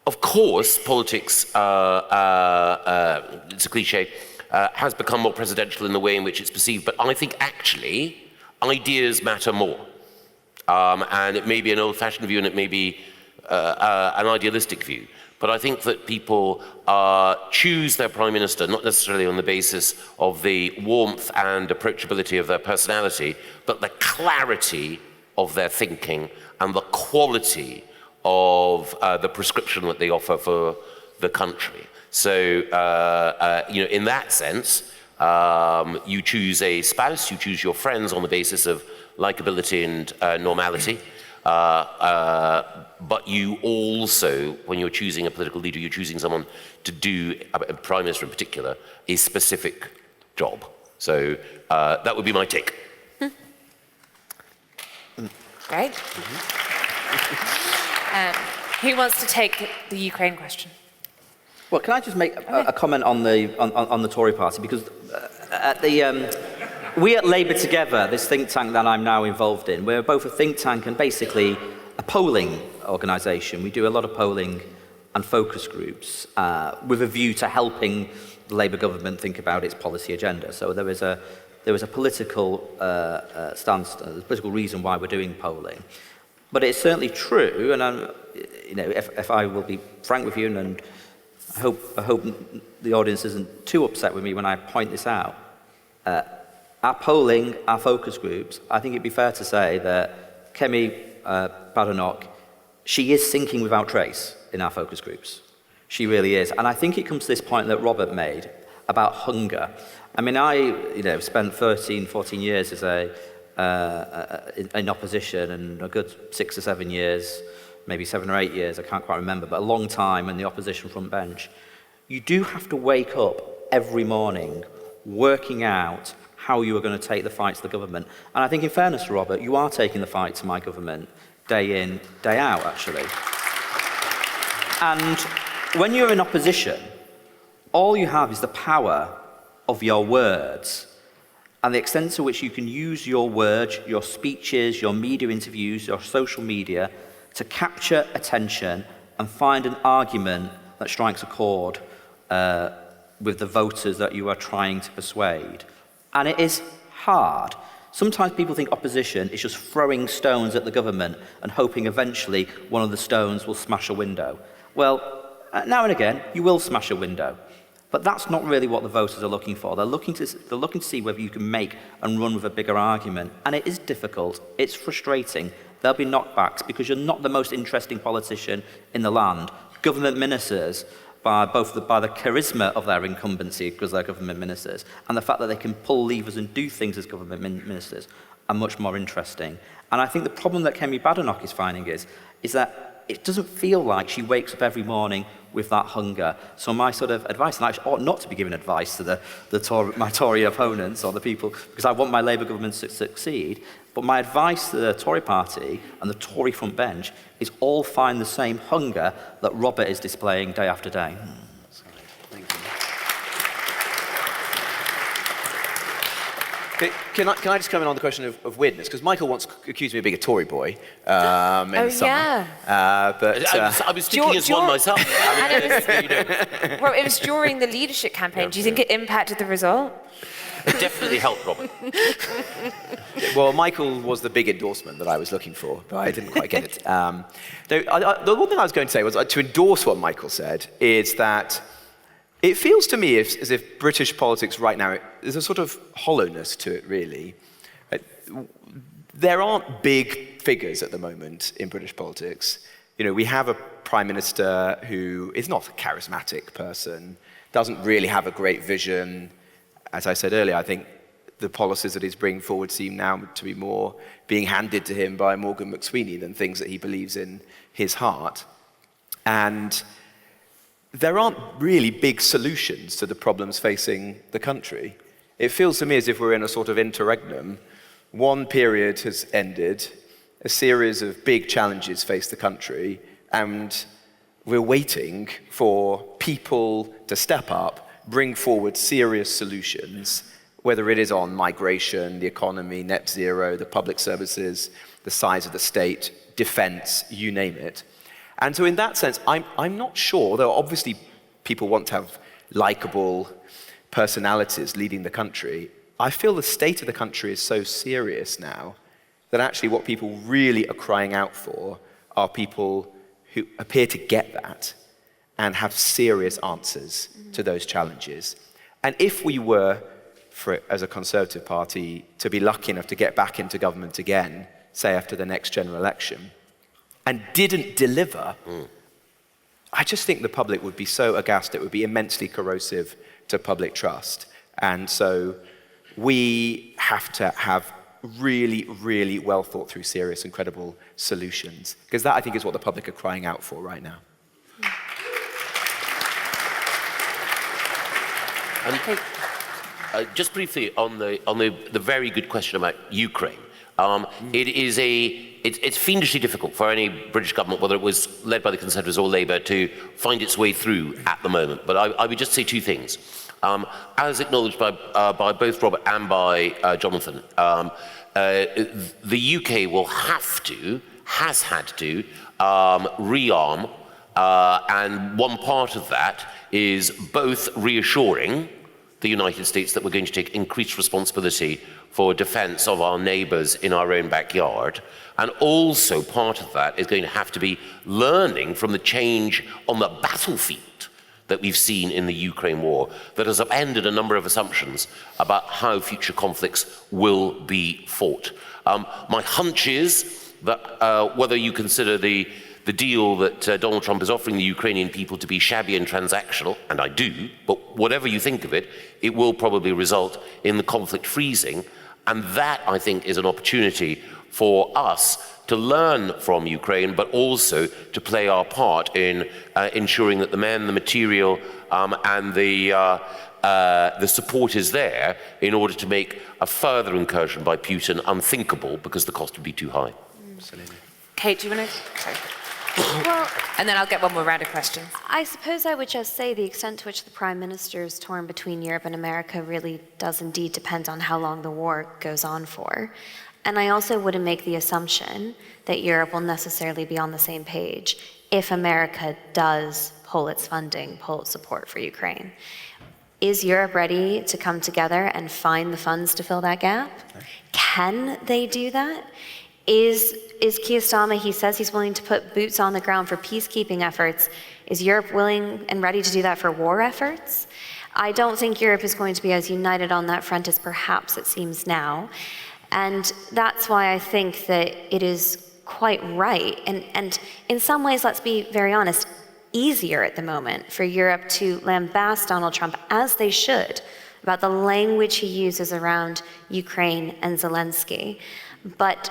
of course, politics, it's a cliche, has become more presidential in the way in which it's perceived, but I think actually ideas matter more. And it may be an old-fashioned view and it may be an idealistic view, but I think that people choose their Prime Minister not necessarily on the basis of the warmth and approachability of their personality, but the clarity of their thinking and the quality of the prescription that they offer for the country. So, in that sense, you choose a spouse, you choose your friends on the basis of likability and normality, but you also, when you're choosing a political leader, you're choosing someone to do, a Prime Minister in particular, a specific job. So that would be my take. Great. Who wants to take the Ukraine question? Well, can I just make a comment on the Tory party? Because we at Labour Together, this think tank that I'm now involved in, we're both a think tank and basically a polling organisation. We do a lot of polling and focus groups with a view to helping the Labour government think about its policy agenda. So there is a political stance, a political reason why we're doing polling. But it's certainly true, and if I will be frank with you, and I hope the audience isn't too upset with me when I point this out. Our polling, our focus groups, I think it'd be fair to say that Kemi Badenoch, she is sinking without trace in our focus groups. She really is. And I think it comes to this point that Robert made about hunger. I mean, I spent 13, 14 years as in opposition, and a good 6 or 7 years, maybe 7 or 8 years, I can't quite remember, but a long time in the opposition front bench. You do have to wake up every morning working out how you are going to take the fight to the government. And I think in fairness to Robert, you are taking the fight to my government day in, day out, actually. And when you're in opposition, all you have is the power of your words and the extent to which you can use your words, your speeches, your media interviews, your social media to capture attention and find an argument that strikes a chord with the voters that you are trying to persuade. And it is hard. Sometimes people think opposition is just throwing stones at the government and hoping eventually one of the stones will smash a window. Well, now and again, you will smash a window. But that's not really what the voters are looking for. They're looking to see whether you can make and run with a bigger argument. And it is difficult. It's frustrating. There'll be knockbacks because you're not the most interesting politician in the land. Government ministers, by the charisma of their incumbency, because they're government ministers, and the fact that they can pull levers and do things as government ministers, are much more interesting. And I think the problem that Kemi Badenoch is finding is that it doesn't feel like she wakes up every morning with that hunger. So my sort of advice, and I ought not to be giving advice to my Tory opponents or the people, because I want my Labour government to succeed, but my advice to the Tory party and the Tory front bench is all find the same hunger that Robert is displaying day after day. Can I just come in on the question of weirdness? Because Michael once accused me of being a Tory boy in the summer. Yeah. I was thinking as one myself. And it was during the leadership campaign. Do you think it impacted the result? It definitely helped, Robert. Well, Michael was the big endorsement that I was looking for, but I didn't quite get it. The one thing I was going to say was to endorse what Michael said is that it feels to me as if British politics right now, there's a sort of hollowness to it, really. There aren't big figures at the moment in British politics. We have a Prime Minister who is not a charismatic person, doesn't really have a great vision. As I said earlier, I think the policies that he's bringing forward seem now to be more being handed to him by Morgan McSweeney than things that he believes in his heart. And there aren't really big solutions to the problems facing the country. It feels to me as if we're in a sort of interregnum. One period has ended, a series of big challenges face the country, and we're waiting for people to step up, bring forward serious solutions, whether it is on migration, the economy, net zero, the public services, the size of the state, defense, you name it. And so in that sense, I'm not sure, though obviously people want to have likable personalities leading the country, I feel the state of the country is so serious now that actually what people really are crying out for are people who appear to get that and have serious answers to those challenges. And if we were, as a Conservative Party, to be lucky enough to get back into government again, say after the next general election, and didn't deliver, I just think the public would be so aghast, it would be immensely corrosive to public trust. And so we have to have really, really well thought through, serious and credible solutions, because that, I think, is what the public are crying out for right now. Just briefly on the very good question about Ukraine. It's fiendishly difficult for any British government, whether it was led by the Conservatives or Labour, to find its way through at the moment. But I would just say two things. As acknowledged by both Robert and by Jonathan, the UK will has had to rearm, and one part of that is both reassuring the United States that we're going to take increased responsibility for defence of our neighbours in our own backyard, and also part of that is going to have to be learning from the change on the battlefield that we've seen in the Ukraine war that has upended a number of assumptions about how future conflicts will be fought. My hunch is that whether you consider the deal that Donald Trump is offering the Ukrainian people to be shabby and transactional, and I do, but whatever you think of it, it will probably result in the conflict freezing, and that, I think, is an opportunity for us to learn from Ukraine, but also to play our part in ensuring that the men, the material, and the support is there in order to make a further incursion by Putin unthinkable, because the cost would be too high. Absolutely. Kate, do you want to? Sorry. Well, And then I'll get one more round of questions. I suppose I would just say the extent to which the Prime Minister is torn between Europe and America really does indeed depend on how long the war goes on for. And I also wouldn't make the assumption that Europe will necessarily be on the same page if America does pull its funding, pull its support for Ukraine. Is Europe ready to come together and find the funds to fill that gap? Can they do that? Is Keir Starmer, he says he's willing to put boots on the ground for peacekeeping efforts. Is Europe willing and ready to do that for war efforts? I don't think Europe is going to be as united on that front as perhaps it seems now. And that's why I think that it is quite right, and in some ways, let's be very honest, easier at the moment for Europe to lambast Donald Trump, as they should, about the language he uses around Ukraine and Zelensky. But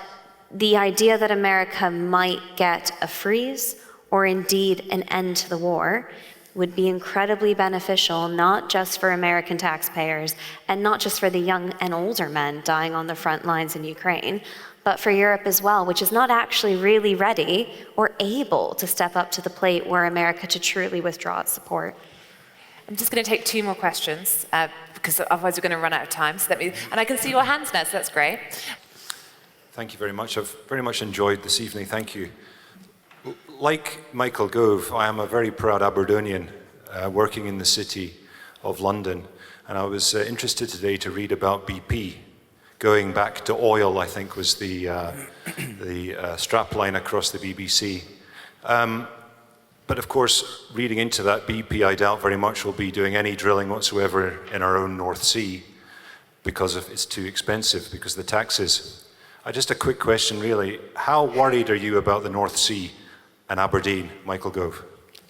the idea that America might get a freeze or indeed an end to the war would be incredibly beneficial, not just for American taxpayers and not just for the young and older men dying on the front lines in Ukraine, but for Europe as well, which is not actually really ready or able to step up to the plate were America to truly withdraw its support. I'm just going to take two more questions because otherwise we're going to run out of time. So and I can see your hands now, so that's great. Thank you very much. I've very much enjoyed this evening. Thank you. Like Michael Gove, I am a very proud Aberdonian working in the city of London. And I was interested today to read about BP. Going back to oil, I think, was the strapline across the BBC. But of course, reading into that, BP, I doubt very much will be doing any drilling whatsoever in our own North Sea because it's too expensive, because of the taxes. Just a quick question, really. How worried are you about the North Sea and Aberdeen, Michael Gove?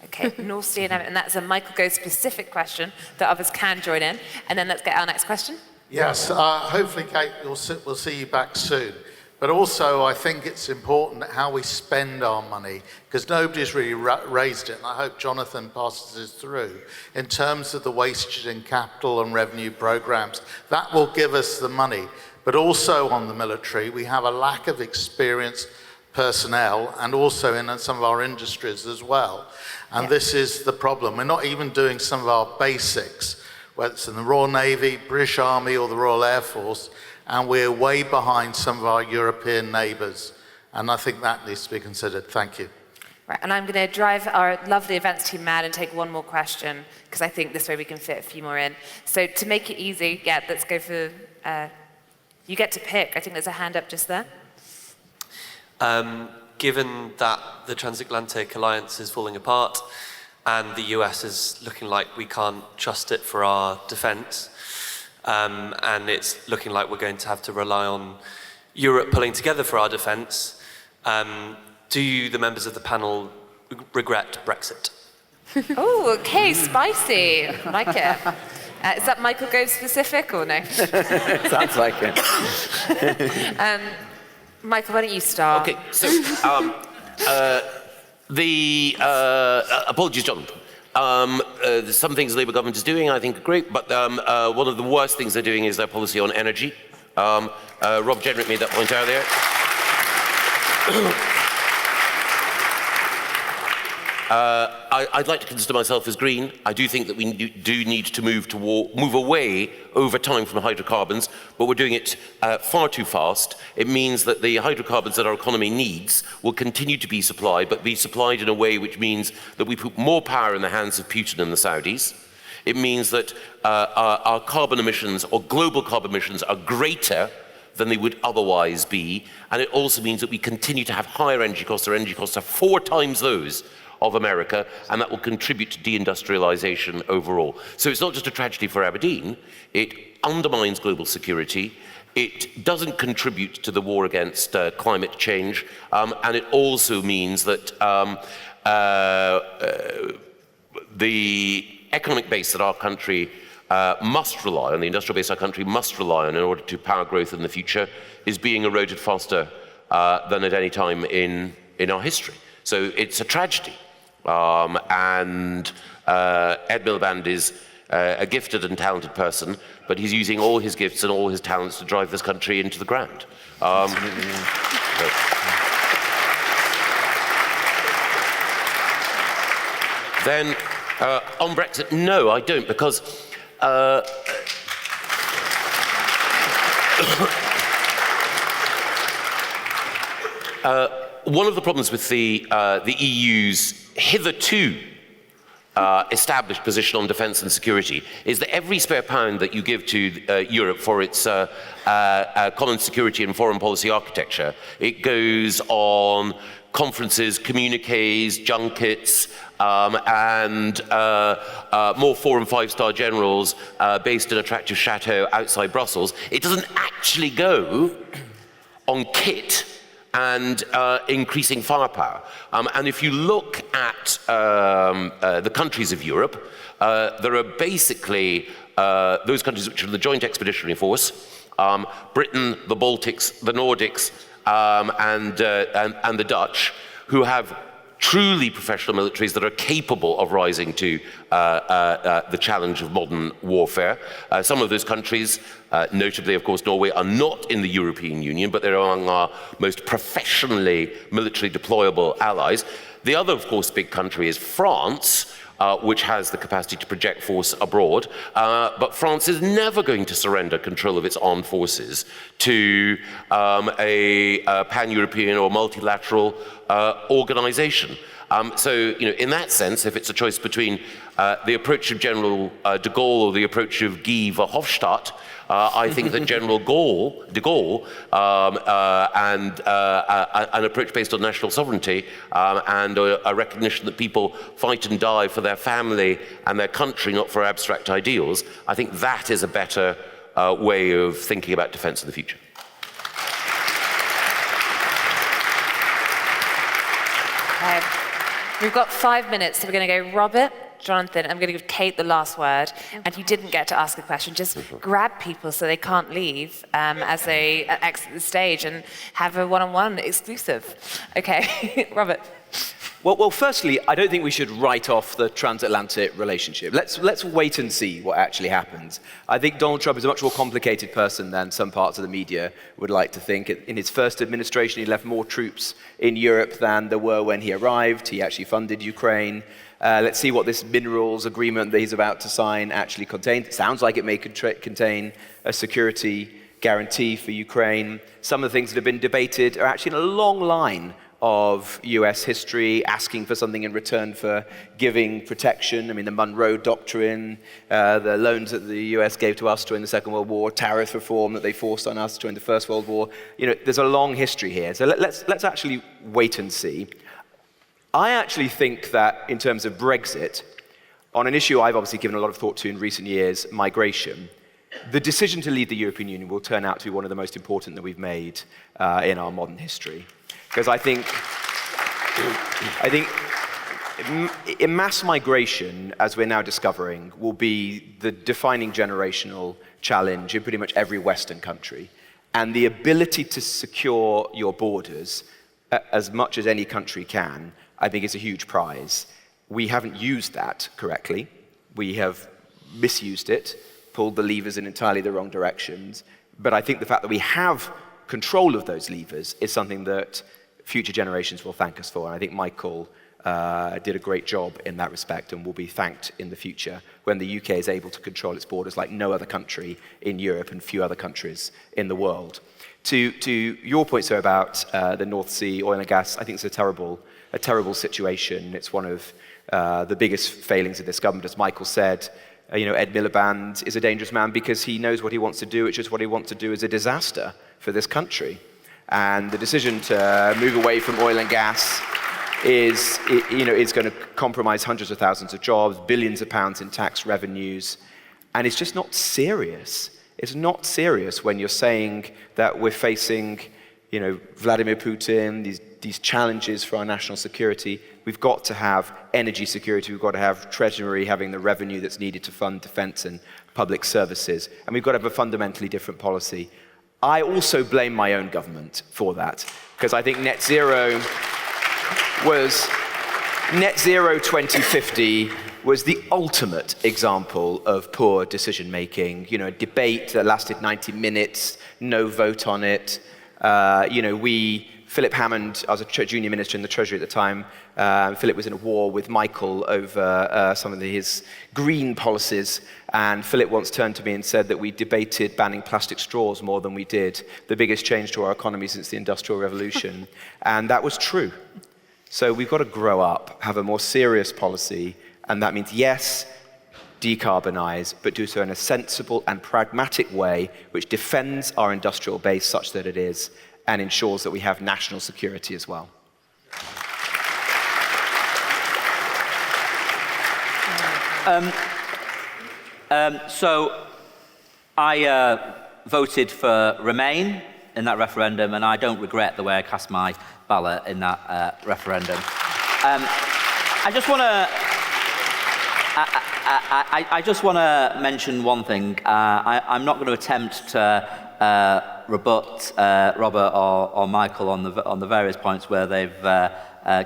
Okay, North Sea, and that's a Michael Gove specific question that others can join in. And then let's get our next question. Yes, hopefully, Kate, we'll see you back soon. But also, I think it's important how we spend our money, because nobody's really raised it, and I hope Jonathan passes this through, in terms of the wastage in capital and revenue programs. That will give us the money. But also on the military, we have a lack of experienced personnel, and also in some of our industries as well. And this is the problem. We're not even doing some of our basics, whether it's in the Royal Navy, British Army, or the Royal Air Force, and we're way behind some of our European neighbours. And I think that needs to be considered. Thank you. Right, and I'm going to drive our lovely events team mad and take one more question, because I think this way we can fit a few more in. So to make it easy, let's go for, you get to pick. I think there's a hand up just there. Given that the transatlantic alliance is falling apart and the US is looking like we can't trust it for our defence, and it's looking like we're going to have to rely on Europe pulling together for our defence, do you, the members of the panel, regret Brexit? Oh, okay, spicy. I like it. Is that Michael Gove specific or no? Sounds like it. Michael, why don't you start? Okay, so apologies, John. Some things the Labour government is doing, I think, are great, but one of the worst things they're doing is their policy on energy. Rob Jenrick made that point earlier. I'd like to consider myself as green. I do think that we do need to move away over time from hydrocarbons, but we're doing it far too fast. It means that the hydrocarbons that our economy needs will continue to be supplied, but be supplied in a way which means that we put more power in the hands of Putin and the Saudis. It means that our carbon emissions, or global carbon emissions, are greater than they would otherwise be. And it also means that we continue to have higher energy costs. Our energy costs are 4 times those of America, and that will contribute to deindustrialization overall. So it's not just a tragedy for Aberdeen, it undermines global security, it doesn't contribute to the war against climate change, and it also means that the economic base that our country must rely on, the industrial base our country must rely on in order to power growth in the future, is being eroded faster than at any time in our history. So it's a tragedy. Ed Miliband is a gifted and talented person, but he's using all his gifts and all his talents to drive this country into the ground. Then, on Brexit, no, I don't, because one of the problems with the EU's hitherto established position on defence and security is that every spare pound that you give to Europe for its common security and foreign policy architecture, it goes on conferences, communiques, junkets, and more 4- and 5-star generals based in attractive chateaux outside Brussels. It doesn't actually go on kit and increasing firepower. And if you look at the countries of Europe, there are basically those countries which are in the Joint Expeditionary Force, Britain, the Baltics, the Nordics, and the Dutch, who have truly professional militaries that are capable of rising to the challenge of modern warfare. Some of those countries, notably, of course, Norway, are not in the European Union, but they're among our most professionally military deployable allies. The other, of course, big country is France, which has the capacity to project force abroad. But France is never going to surrender control of its armed forces to a pan-European or multilateral organization. So, in that sense, if it's a choice between the approach of General de Gaulle or the approach of Guy Verhofstadt, I think that General de Gaulle and an approach based on national sovereignty and a recognition that people fight and die for their family and their country, not for abstract ideals, I think that is a better way of thinking about defence in the future. Okay. We've got 5 minutes, so we're going to go Robert, Jonathan, I'm going to give Kate the last word, and you didn't get to ask a question. Just grab people so they can't leave as they exit the stage and have a one-on-one exclusive. Okay, Robert. Well, firstly, I don't think we should write off the transatlantic relationship. Let's wait and see what actually happens. I think Donald Trump is a much more complicated person than some parts of the media would like to think. In his first administration, he left more troops in Europe than there were when he arrived. He actually funded Ukraine. Let's see what this minerals agreement that he's about to sign actually contains. It sounds like it may contain a security guarantee for Ukraine. Some of the things that have been debated are actually in a long line of US history, asking for something in return for giving protection. I mean, the Monroe Doctrine, the loans that the US gave to us during the Second World War, tariff reform that they forced on us during the First World War. There's a long history here. So let's actually wait and see. I actually think that in terms of Brexit, on an issue I've obviously given a lot of thought to in recent years, migration, the decision to leave the European Union will turn out to be one of the most important that we've made in our modern history. Because I think in mass migration, as we're now discovering, will be the defining generational challenge in pretty much every Western country. And the ability to secure your borders as much as any country can, I think is a huge prize. We haven't used that correctly. We have misused it, pulled the levers in entirely the wrong directions. But I think the fact that we have control of those levers is something that future generations will thank us for. And I think Michael did a great job in that respect and will be thanked in the future when the UK is able to control its borders like no other country in Europe and few other countries in the world. To your point, sir, about the North Sea oil and gas, I think it's a terrible situation. It's one of the biggest failings of this government. As Michael said, Ed Miliband is a dangerous man because he knows what he wants to do. It's just what he wants to do is a disaster for this country. And the decision to move away from oil and gas is going to compromise hundreds of thousands of jobs, billions of pounds in tax revenues, and it's just not serious. It's not serious when you're saying that we're facing, Vladimir Putin, these challenges for our national security. We've got to have energy security. We've got to have Treasury having the revenue that's needed to fund defence and public services, and we've got to have a fundamentally different policy. I also blame my own government for that, because I think net zero 2050 was the ultimate example of poor decision making. A debate that lasted 90 minutes, no vote on it. Philip Hammond, I was a junior minister in the Treasury at the time. Philip was in a war with Michael over some of his green policies. And Philip once turned to me and said that we debated banning plastic straws more than we did the biggest change to our economy since the Industrial Revolution. And that was true. So we've got to grow up, have a more serious policy. And that means, yes, decarbonize, but do so in a sensible and pragmatic way, which defends our industrial base such that it is, and ensures that we have national security as well. So I voted for Remain in that referendum, and I don't regret the way I cast my ballot in that referendum. I just want to mention one thing. I'm not going to attempt to rebut Robert or Michael on the various points where they've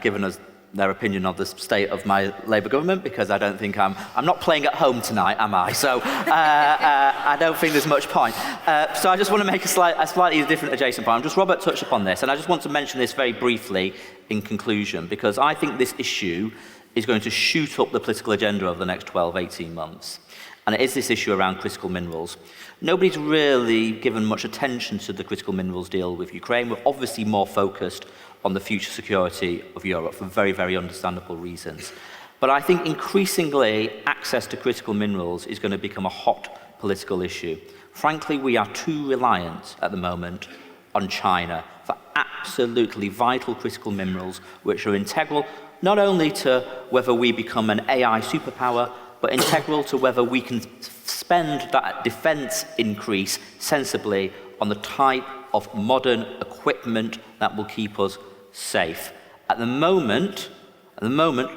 given us their opinion of the state of my Labour government, because I don't think I'm not playing at home tonight, am I? So I don't think there's much point. So I just want to make a slightly different adjacent point. Robert touched upon this, and I just want to mention this very briefly in conclusion, because I think this issue is going to shoot up the political agenda over the next 12, 18 months. And it is this issue around critical minerals. Nobody's really given much attention to the critical minerals deal with Ukraine. We're obviously more focused on the future security of Europe for very, very understandable reasons. But I think increasingly access to critical minerals is going to become a hot political issue. Frankly, we are too reliant at the moment on China for absolutely vital critical minerals, which are integral not only to whether we become an AI superpower, but integral to whether we can spend that defence increase sensibly on the type of modern equipment that will keep us safe. At the moment,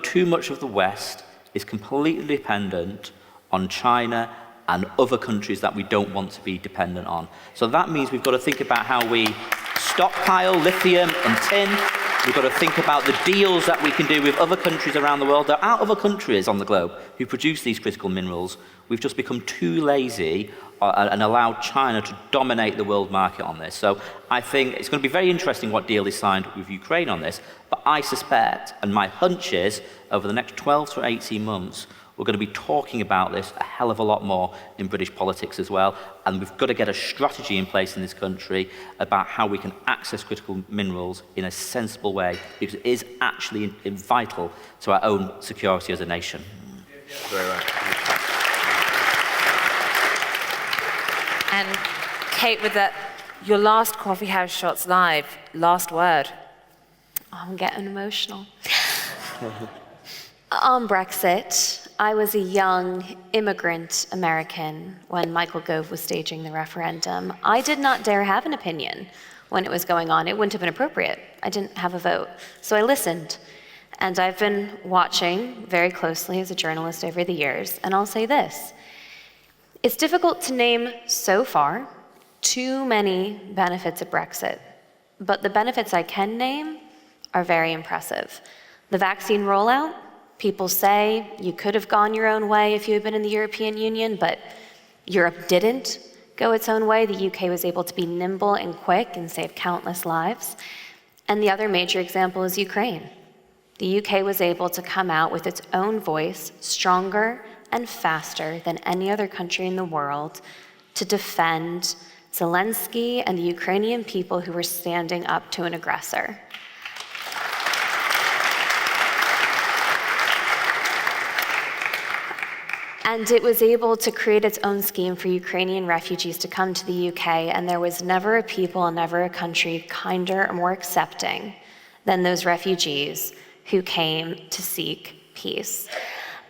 too much of the West is completely dependent on China and other countries that we don't want to be dependent on. So that means we've got to think about how we stockpile lithium and tin. We've got to think about the deals that we can do with other countries around the world. There are other countries on the globe who produce these critical minerals. We've just become too lazy and allowed China to dominate the world market on this. So I think it's going to be very interesting what deal is signed with Ukraine on this. But I suspect, and my hunch is, over the next 12 to 18 months, we're going to be talking about this a hell of a lot more in British politics as well. And we've got to get a strategy in place in this country about how we can access critical minerals in a sensible way, because it is actually vital to our own security as a nation. Very right. And Kate, with that, your last Coffee House Shots Live, last word. Oh, I'm getting emotional. On Brexit, I was a young immigrant American when Michael Gove was staging the referendum. I did not dare have an opinion when it was going on. It wouldn't have been appropriate. I didn't have a vote. So I listened. And I've been watching very closely as a journalist over the years. And I'll say this. It's difficult to name so far too many benefits of Brexit. But the benefits I can name are very impressive. The vaccine rollout. People say you could have gone your own way if you had been in the European Union, but Europe didn't. go its own way. The UK was able to be nimble and quick and save countless lives. And the other major example is Ukraine. The UK was able to come out with its own voice, stronger and faster than any other country in the world, to defend Zelensky and the Ukrainian people who were standing up to an aggressor. And it was able to create its own scheme for Ukrainian refugees to come to the UK, and there was never a people and never a country kinder or more accepting than those refugees who came to seek peace.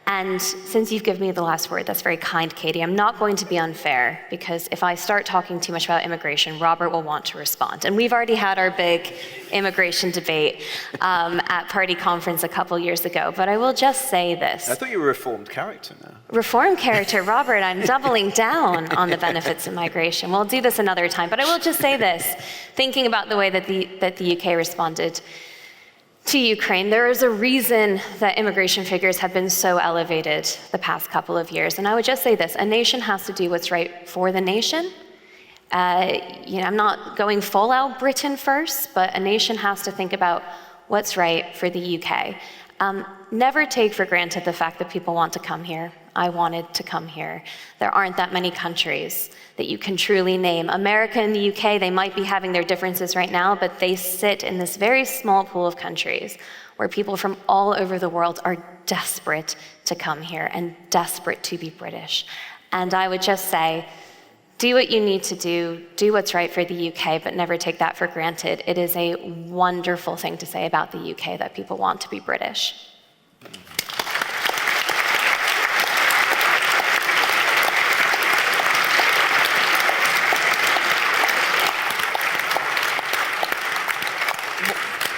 And since you've given me the last word, that's very kind, Katy, I'm not going to be unfair, because if I start talking too much about immigration, Robert will want to respond. And we've already had our big immigration debate at party conference a couple years ago, but I will just say this. I thought you were a reformed character now. Reformed character, Robert, I'm doubling down on the benefits of migration. We'll do this another time, but I will just say this, thinking about the way that the UK responded to Ukraine, there is a reason that immigration figures have been so elevated the past couple of years. And I would just say this, a nation has to do what's right for the nation. I'm not going full out Britain first, but a nation has to think about what's right for the UK. Never take for granted the fact that people want to come here. I wanted to come here. There aren't that many countries that you can truly name. America and the UK, they might be having their differences right now, but they sit in this very small pool of countries where people from all over the world are desperate to come here and desperate to be British. And I would just say, do what you need to do what's right for the UK, but never take that for granted. It is a wonderful thing to say about the UK that people want to be British.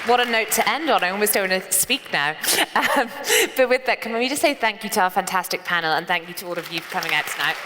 What a note to end on. I almost don't want to speak now. But with that, can we just say thank you to our fantastic panel, and thank you to all of you for coming out tonight.